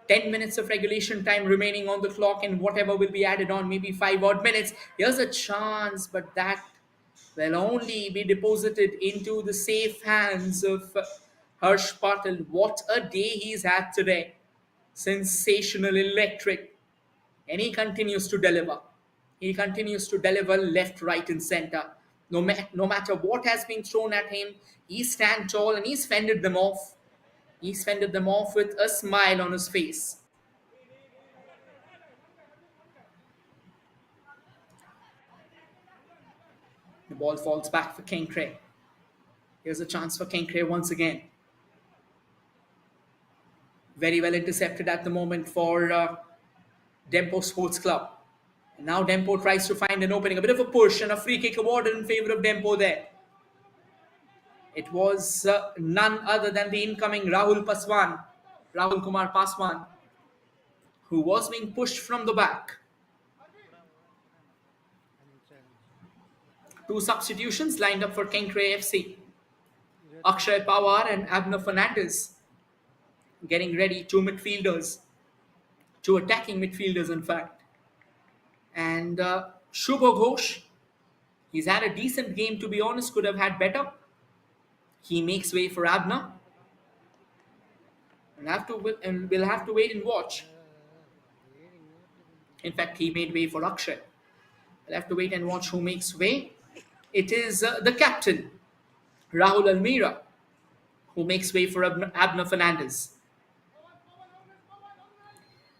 10 minutes of regulation time remaining on the clock, and whatever will be added on, maybe 5 odd minutes. Here's a chance, but that will only be deposited into the safe hands of Harsh Patil. What a day he's had today! Sensational, electric, and he continues to deliver. He continues to deliver left, right, and center. No matter what has been thrown at him, he stands tall and he's fended them off. He's fended them off with a smile on his face. The ball falls back for Kenkre. Here's a chance for Kenkre once again. Very well intercepted at the moment for Dempo Sports Club. And now Dempo tries to find an opening. A bit of a push and a free kick awarded in favor of Dempo there. It was none other than the incoming Rahul Kumar Paswan, who was being pushed from the back. Two substitutions lined up for Kenkre FC. Akshay Pawar and Abner Fernandez getting ready, two midfielders, two attacking midfielders, in fact. And Shubho Ghosh, he's had a decent game, to be honest, could have had better. He makes way for Abner. And we'll have to wait and watch. In fact, he made way for Akshay. We'll have to wait and watch who makes way. It is the captain, Rahul Almira, who makes way for Abner Fernandez.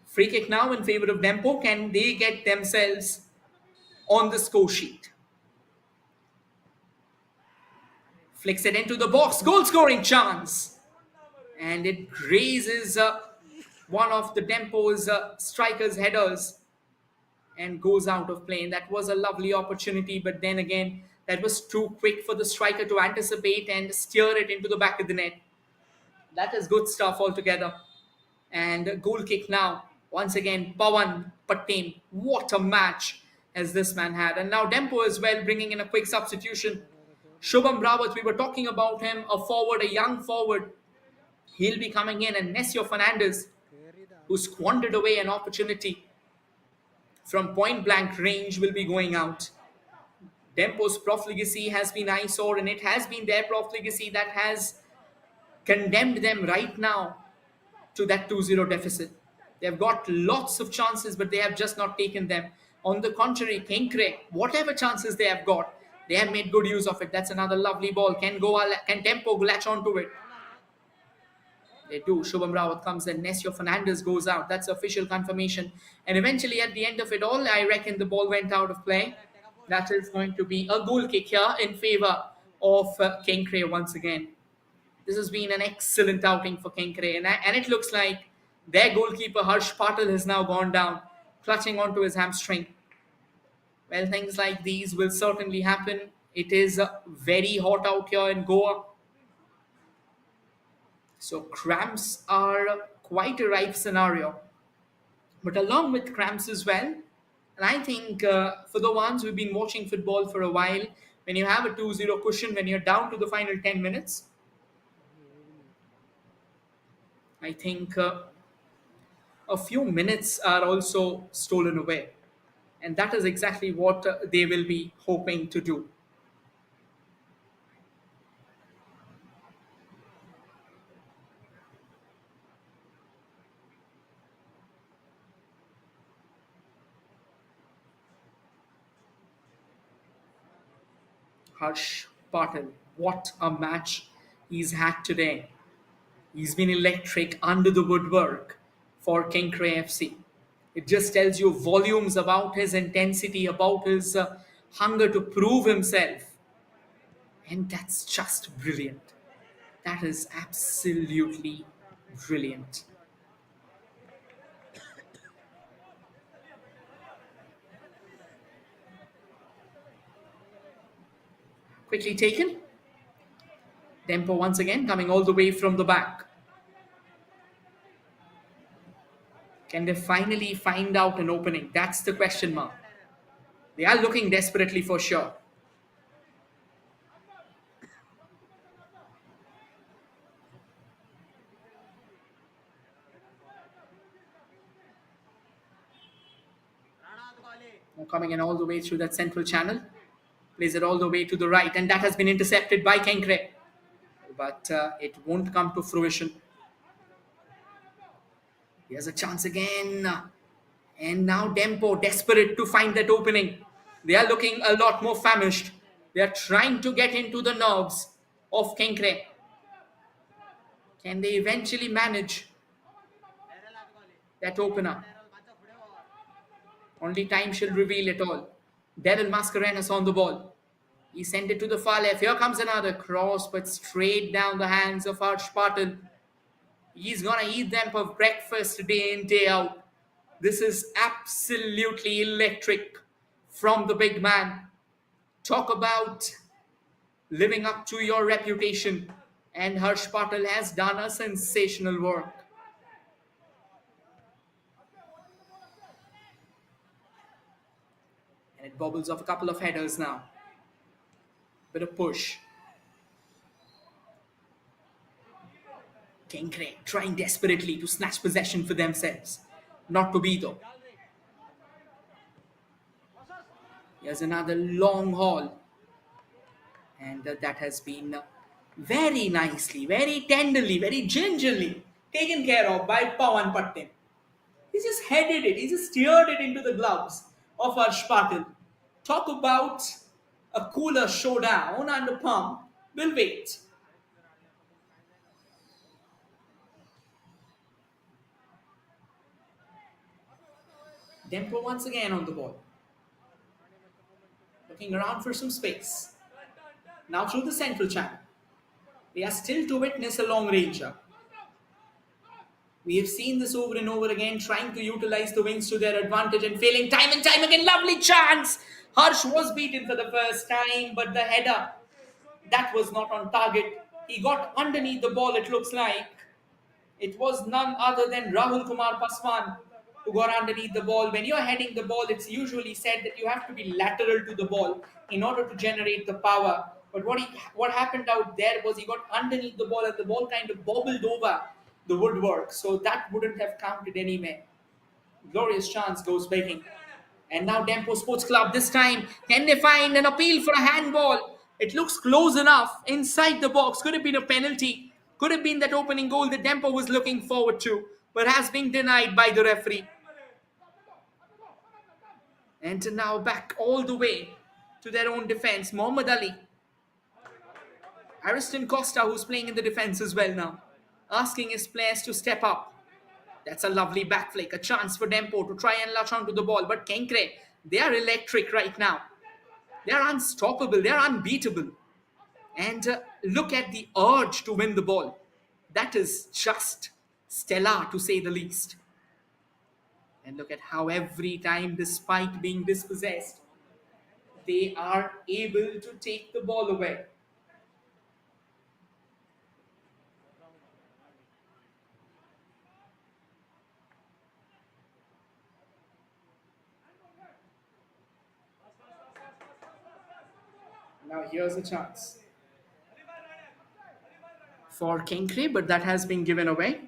Free kick now in favor of Dempo. Can they get themselves on the score sheet? Flicks it into the box. Goal scoring chance. And it grazes one of the Dempo's striker's headers and goes out of play. And that was a lovely opportunity, but then again, that was too quick for the striker to anticipate and steer it into the back of the net. That is good stuff altogether. And goal kick now. Once again, Pawan Patel. What a match as this man had. And now Dempo as well, bringing in a quick substitution. Shubham Rawat, we were talking about him, a forward, a young forward. He'll be coming in, and Nesio Fernandez, who squandered away an opportunity from point blank range, will be going out. Dempo's profligacy has been eyesore, and it has been their profligacy that has condemned them right now to that 2-0 deficit. They've got lots of chances, but they have just not taken them. On the contrary, Kenkre, whatever chances they have got, they have made good use of it. That's another lovely ball. Can Dempo latch onto it? They do. Shubham Rawat comes in. Nesio Fernandez goes out. That's official confirmation. And eventually, at the end of it all, I reckon the ball went out of play. That is going to be a goal kick here in favor of Kenkre once again. This has been an excellent outing for Kenkre. And it looks like their goalkeeper, Harsh Patil, has now gone down, clutching onto his hamstring. Well, things like these will certainly happen. It is very hot out here in Goa. So cramps are quite a rife scenario. But along with cramps as well, and I think for the ones who've been watching football for a while, when you have a 2-0 cushion, when you're down to the final 10 minutes, I think a few minutes are also stolen away. And that is exactly what they will be hoping to do. Harsh Patil, what a match he's had today. He's been electric under the woodwork for Kenkre FC. It just tells you volumes about his intensity, about his hunger to prove himself. And that's just brilliant. That is absolutely brilliant. Quickly taken. Dempo once again coming all the way from the back. Can they finally find out an opening? That's the question mark. They are looking desperately for sure. Now coming in all the way through that central channel. Plays it all the way to the right, and that has been intercepted by Kenkre. But it won't come to fruition. Here's a chance again. And now Dempo, desperate to find that opening. They are looking a lot more famished. They are trying to get into the nerves of Kenkre. Can they eventually manage that opener? Only time shall reveal it all. Daryl Mascarenas on the ball. He sent it to the far left. Here comes another cross, but straight down the hands of Harsh Patel. He's gonna eat them for breakfast day in, day out. This is absolutely electric from the big man. Talk about living up to your reputation. And Harsh Patel has done a sensational work. And it bobbles off a couple of headers now. Bit of push. Kenkre trying desperately to snatch possession for themselves. Not to be though. Here's another long haul. And that has been very nicely, very tenderly, very gingerly taken care of by Pawan Pattin. He just headed it, he just steered it into the gloves of Harsh Patil. Talk about a cooler showdown under pump. We'll wait. Dempo once again on the ball. Looking around for some space. Now through the central channel. We are still to witness a long ranger. We have seen this over and over again, trying to utilize the wings to their advantage and failing time and time again. Lovely chance. Harsh was beaten for the first time, but the header, that was not on target. He got underneath the ball, it looks like. It was none other than Rahul Kumar Paswan who got underneath the ball. When you're heading the ball, it's usually said that you have to be lateral to the ball in order to generate the power. But what happened out there was he got underneath the ball and the ball kind of bobbled over the woodwork. So that wouldn't have counted anyway. Glorious chance goes begging. And now Dempo Sports Club this time. Can they find an appeal for a handball? It looks close enough inside the box. Could have been a penalty. Could have been that opening goal that Dempo was looking forward to, but has been denied by the referee. And now back all the way to their own defense. Mohammad Ali. Ariston Costa, who's playing in the defense as well now, asking his players to step up. That's a lovely back flick, a chance for Dempo to try and latch onto the ball. But Kenkre, they are electric right now. They are unstoppable, they are unbeatable. And look at the urge to win the ball. That is just stellar to say the least. And look at how every time, despite being dispossessed, they are able to take the ball away. Now here's a chance for Kenkre, but that has been given away.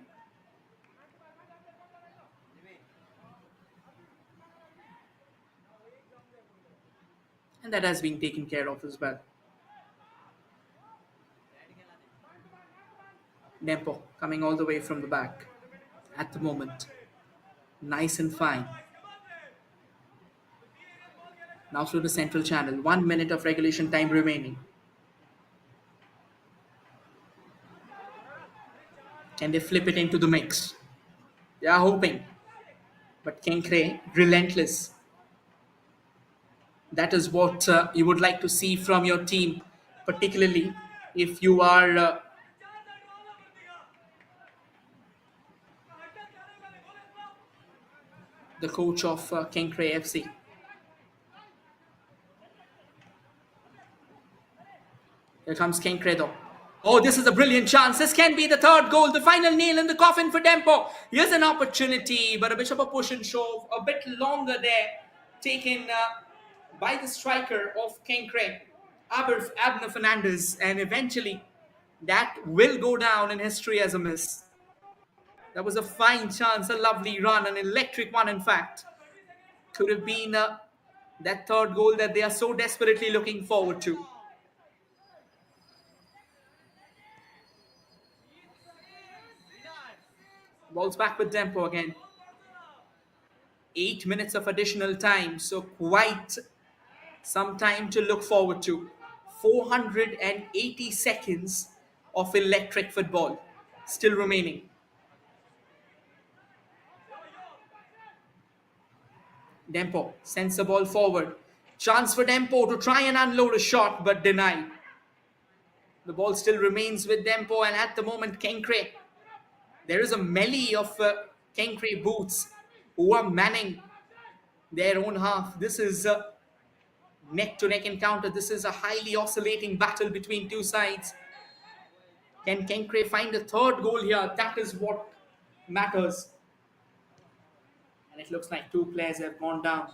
And that has been taken care of as well. Dempo coming all the way from the back at the moment. Nice and fine. Now through the central channel. 1 minute of regulation time remaining. Can they flip it into the mix? They are hoping. But Kenkre, relentless. That is what you would like to see from your team. particularly if you are the coach of Kenkre FC. Here comes Kenkre though. Oh, this is a brilliant chance. This can be the third goal, the final nail in the coffin for Dempo. Here's an opportunity, but a bit of a push and shove, a bit longer there, taken by the striker of Kenkre, Abner Fernandez, and eventually that will go down in history as a miss. That was a fine chance, a lovely run, an electric one, in fact. Could have been that third goal that they are so desperately looking forward to. Ball's back with Dempo again. 8 minutes of additional time, so quite some time to look forward to. 480 seconds of electric football still remaining. Dempo sends the ball forward. Chance for Dempo to try and unload a shot, but denied. The ball still remains with Dempo, and at the moment, Kenkre. There is a melee of Kenkre boots who are manning their own half. This is a neck to neck encounter. This is a highly oscillating battle between two sides. Can Kenkre find a third goal here? That is what matters. And it looks like two players have gone down.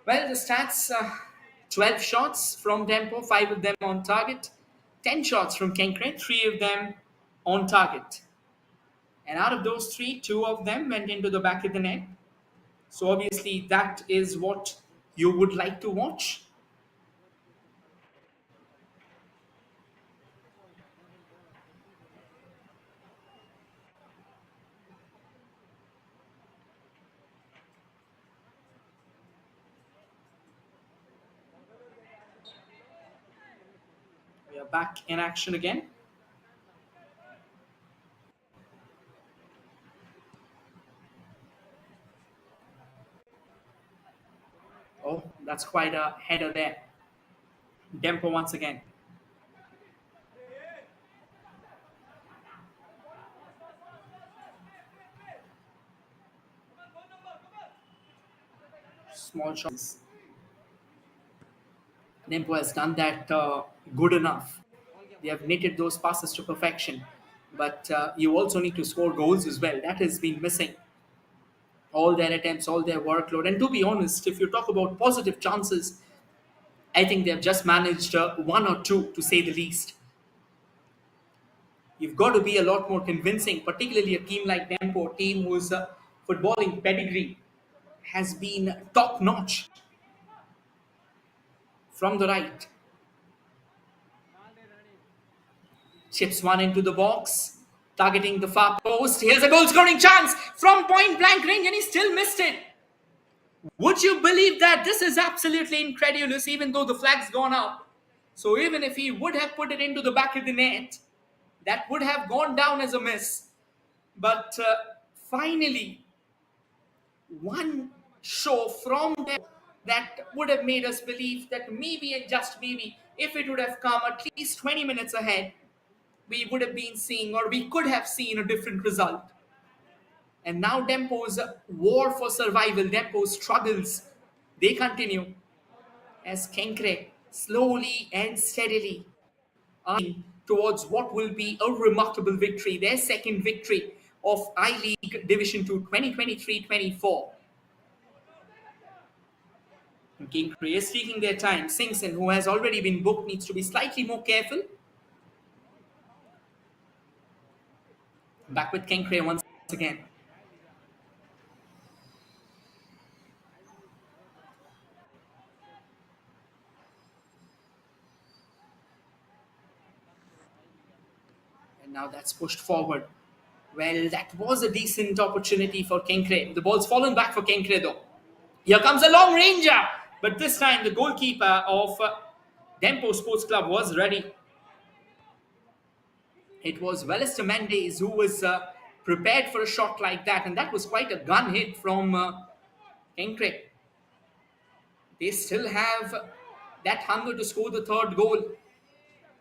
Well, the stats 12 shots from Dempo, 5 of them on target, 10 shots from Kenkre, 3 of them on target. And out of those 3, 2 of them went into the back of the net. So obviously, that is what you would like to watch. We are back in action again. Oh, that's quite a header there. Dempo once again. Small shots. Dempo has done that good enough. They have knitted those passes to perfection. But you also need to score goals as well. That has been missing. All their attempts, all their workload. And to be honest, if you talk about positive chances, I think they've just managed one or two, to say the least. You've got to be a lot more convincing, particularly a team like Dempo, a team whose footballing pedigree has been top notch from the right. Chips one into the box, targeting the far post. Here's a goal scoring chance from point blank range, and he still missed it. Would you believe that? This is absolutely incredulous, even though the flag's gone up. So even if he would have put it into the back of the net, that would have gone down as a miss. But finally, one show from them that would have made us believe that maybe and just maybe, if it would have come at least 20 minutes ahead, we would have been seeing, or we could have seen, a different result. And now Dempo's war for survival, Dempo's struggles, they continue as Kenkre slowly and steadily are towards what will be a remarkable victory, their second victory of I-League Division 2 2023-24. Kenkre is taking their time. Singson, who has already been booked, needs to be slightly more careful. Back with Kenkre once again. And now that's pushed forward. Well, that was a decent opportunity for Kenkre. The ball's fallen back for Kenkre though. Here comes a long ranger. But this time the goalkeeper of Dempo Sports Club was ready. It was Wellester Mendes who was prepared for a shot like that, and that was quite a gun hit from Kenkre. They still have that hunger to score the third goal,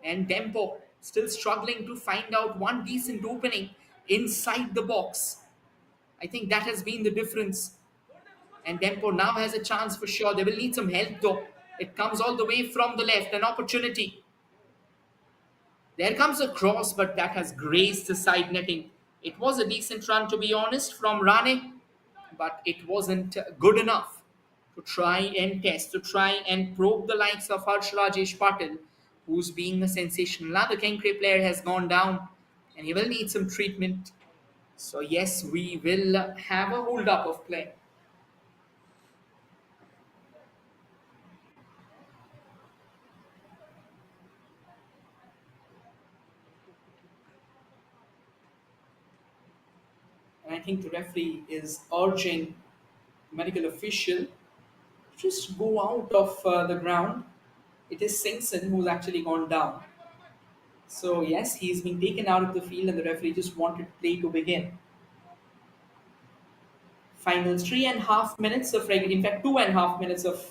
and Dempo still struggling to find out one decent opening inside the box. I think that has been the difference. And Dempo now has a chance for sure. They will need some help though. It comes all the way from the left, an opportunity. There comes a cross, but that has grazed the side netting. It was a decent run, to be honest, from Rane, but it wasn't good enough to try and test, to try and probe the likes of Harsh Rajesh Patil, who's being a sensational. Now the Kenkre player has gone down, and he will need some treatment. So yes, we will have a hold up of play. And I think the referee is urging the medical official just go out of the ground. It is Singson who's actually gone down. So yes, he's been taken out of the field, and the referee just wanted play to begin. Final 3.5 minutes of regular, in fact, 2.5 minutes of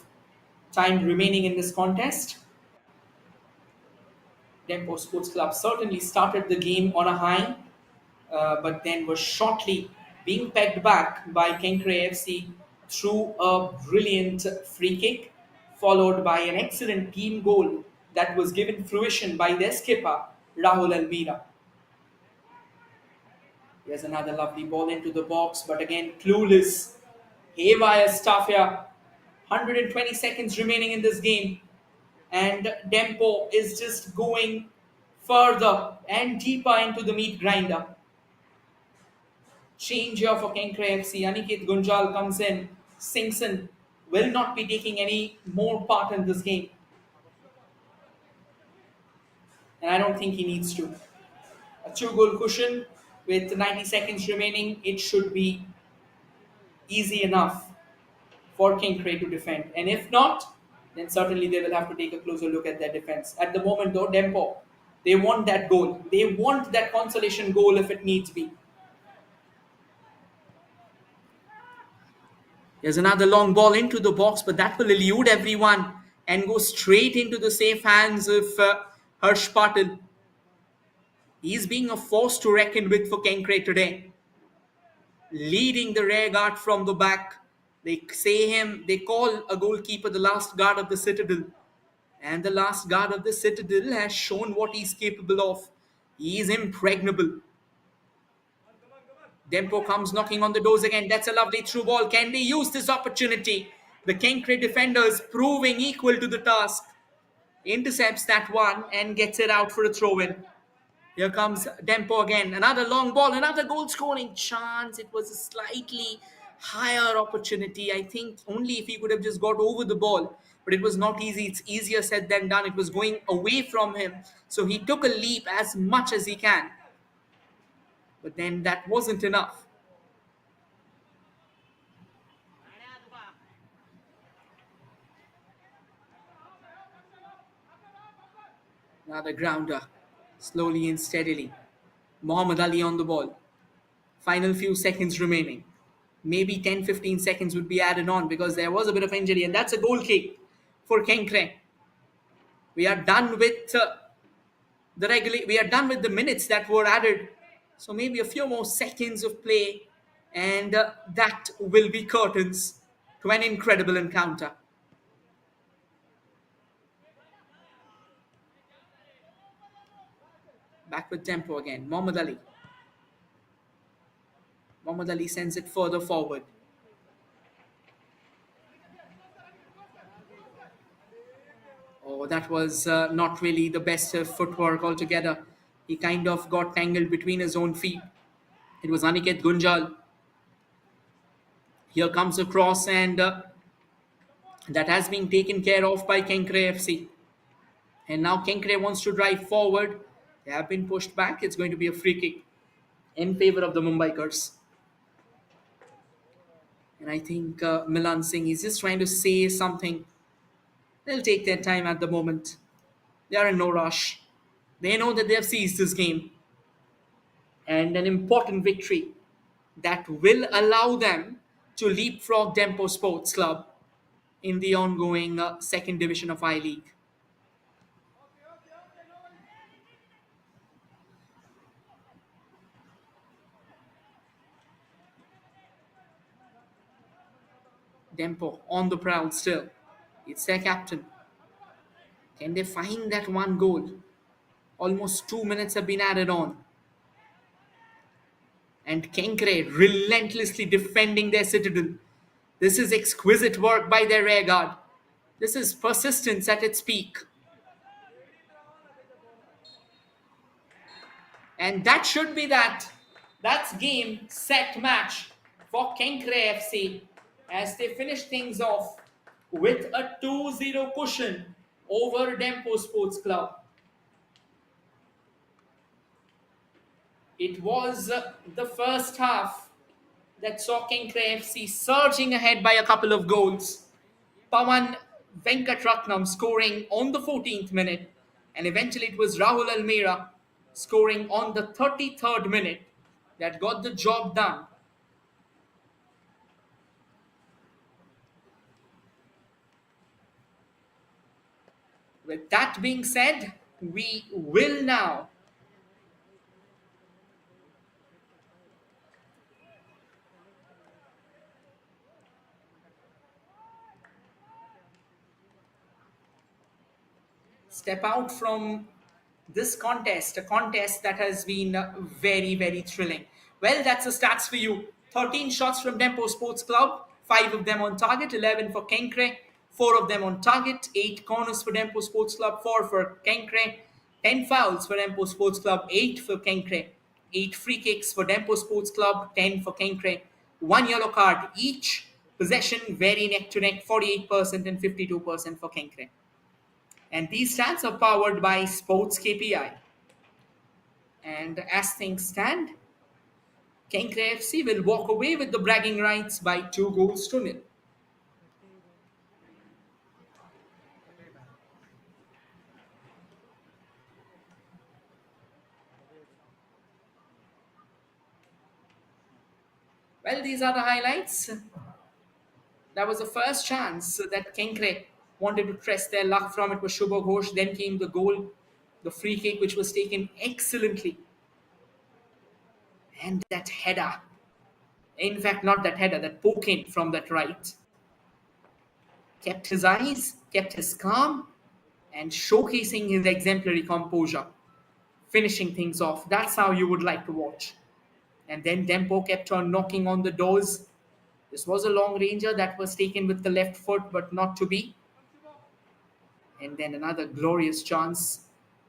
time remaining in this contest. Dempo Sports Club certainly started the game on a high, but then was shortly being pegged back by Kenkre FC through a brilliant free kick, followed by an excellent team goal that was given fruition by their skipper, Rahul Almira. Here's another lovely ball into the box, but again, clueless. Haywire stuff here. 120 seconds remaining in this game, and Dempo is just going further and deeper into the meat grinder. Change here for Kenkre FC. Aniket Gunjal comes in. Singson will not be taking any more part in this game, and I don't think he needs to. A two-goal cushion with 90 seconds remaining. It should be easy enough for Kenkre to defend. And if not, then certainly they will have to take a closer look at their defense. At the moment, though, Dempo, they want that goal. They want that consolation goal if it needs be. There's another long ball into the box, but that will elude everyone and go straight into the safe hands of Harsh Patil. He's being a force to reckon with for Kenkre today. Leading the rear guard from the back. They call a goalkeeper the last guard of the citadel. And the last guard of the citadel has shown what he's capable of. He is impregnable. Dempo comes knocking on the doors again. That's a lovely through ball. Can they use this opportunity? The Kenkre defenders proving equal to the task. Intercepts that one and gets it out for a throw in. Here comes Dempo again. Another long ball, another goal scoring chance. It was a slightly higher opportunity. I think only if he could have just got over the ball. But it was not easy. It's easier said than done. It was going away from him. So he took a leap as much as he can. But then that wasn't enough. Another grounder. Slowly and steadily. Muhammad Ali on the ball. Final few seconds remaining. Maybe 10-15 seconds would be added on because there was a bit of injury, and that's a goal kick for Kenkre. We are done with we are done with the minutes that were added. So maybe a few more seconds of play, and that will be curtains to an incredible encounter. Back with tempo again. Mohammad Ali. Mohammad Ali sends it further forward. Oh, that was not really the best footwork altogether. He kind of got tangled between his own feet. It was Aniket Gunjal. Here comes a cross, and that has been taken care of by Kenkre FC. And now Kenkre wants to drive forward. They have been pushed back. It's going to be a free kick in favor of the Mumbaikars. And I think Milan Singh is just trying to say something. They'll take their time at the moment. They are in no rush. They know that they have seized this game. and an important victory that will allow them to leapfrog Dempo Sports Club in the ongoing second division of I League. Dempo on the prowl still. It's their captain. Can they find that one goal? Almost 2 minutes have been added on. And Kenkre relentlessly defending their citadel. This is exquisite work by their rear guard. This is persistence at its peak. And that should be that. That's game, set, match for Kenkre FC as they finish things off with a 2-0 cushion over Dempo Sports Club. It was the first half that saw Kenkre FC surging ahead by a couple of goals. Pawan Venkatratnam scoring on the 14th minute, and eventually it was Rahul Almira scoring on the 33rd minute that got the job done. With that being said, we will now step out from this contest, a contest that has been very, very thrilling. Well, that's the stats for you. 13 shots from Dempo Sports Club, 5 of them on target, 11 for Kenkre, 4 of them on target, 8 corners for Dempo Sports Club, 4 for Kenkre, 10 fouls for Dempo Sports Club, 8 for Kenkre, 8 free kicks for Dempo Sports Club, 10 for Kenkre, 1 yellow card each. Possession very neck to neck, 48% and 52% for Kenkre. And these stats are powered by Sports KPI. And as things stand, Kenkre FC will walk away with the bragging rights by 2 goals to nil. Well, these are the highlights. That was the first chance that Kenkre wanted to test their luck from. It was Shubha Ghosh. Then came the goal, the free kick, which was taken excellently. And that header. In fact, not that header, that poke in from that right. Kept his eyes, kept his calm, and showcasing his exemplary composure, finishing things off. That's how you would like to watch. And then Dempo kept on knocking on the doors. This was a long ranger that was taken with the left foot, but not to be. And then another glorious chance,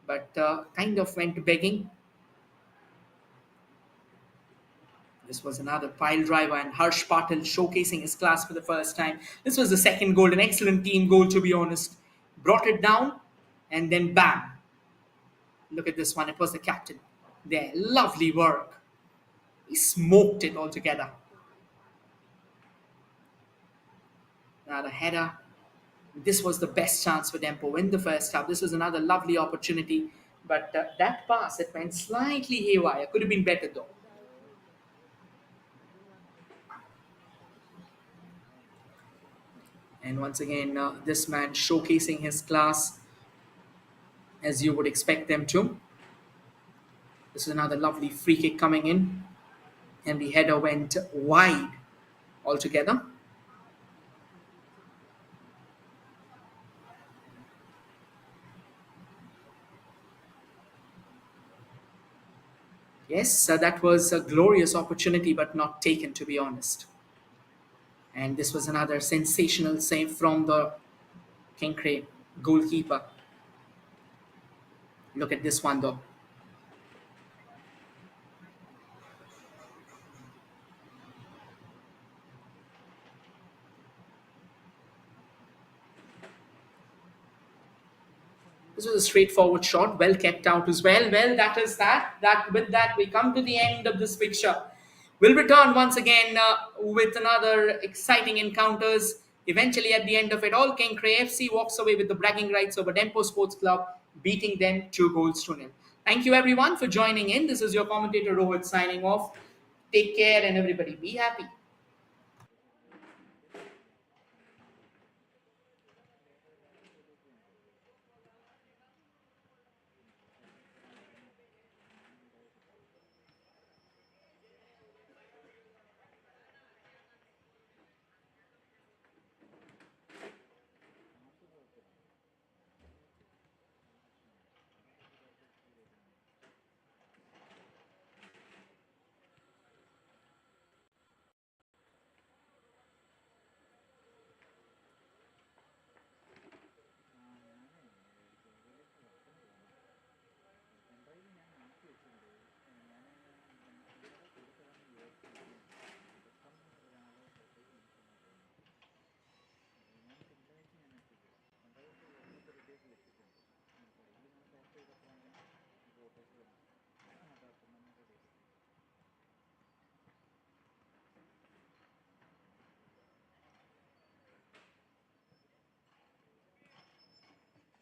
but kind of went begging. This was another pile driver, and Harsh Patil showcasing his class for the first time. This was the second goal, an excellent team goal, to be honest. Brought it down, and then bam. Look at this one. It was the captain. There, lovely work. He smoked it altogether. Another header. This was the best chance for Dempo in the first half. This was another lovely opportunity, but that pass, it went slightly haywire. Could have been better though. And once again, this man showcasing his class as you would expect them to. This is another lovely free kick coming in, and the header went wide altogether. Yes, that was a glorious opportunity, but not taken, to be honest. And this was another sensational save from the Kenkre goalkeeper. Look at this one, though. This was a straightforward shot, well kept out as well. Well, that is that. That with that, we come to the end of this fixture. We'll return once again with another exciting encounters. Eventually, at the end of it all, Kenkre FC walks away with the bragging rights over Dempo Sports Club, beating them 2 goals to nil. Thank you everyone for joining in. This is your commentator Rohit signing off. Take care and everybody be happy.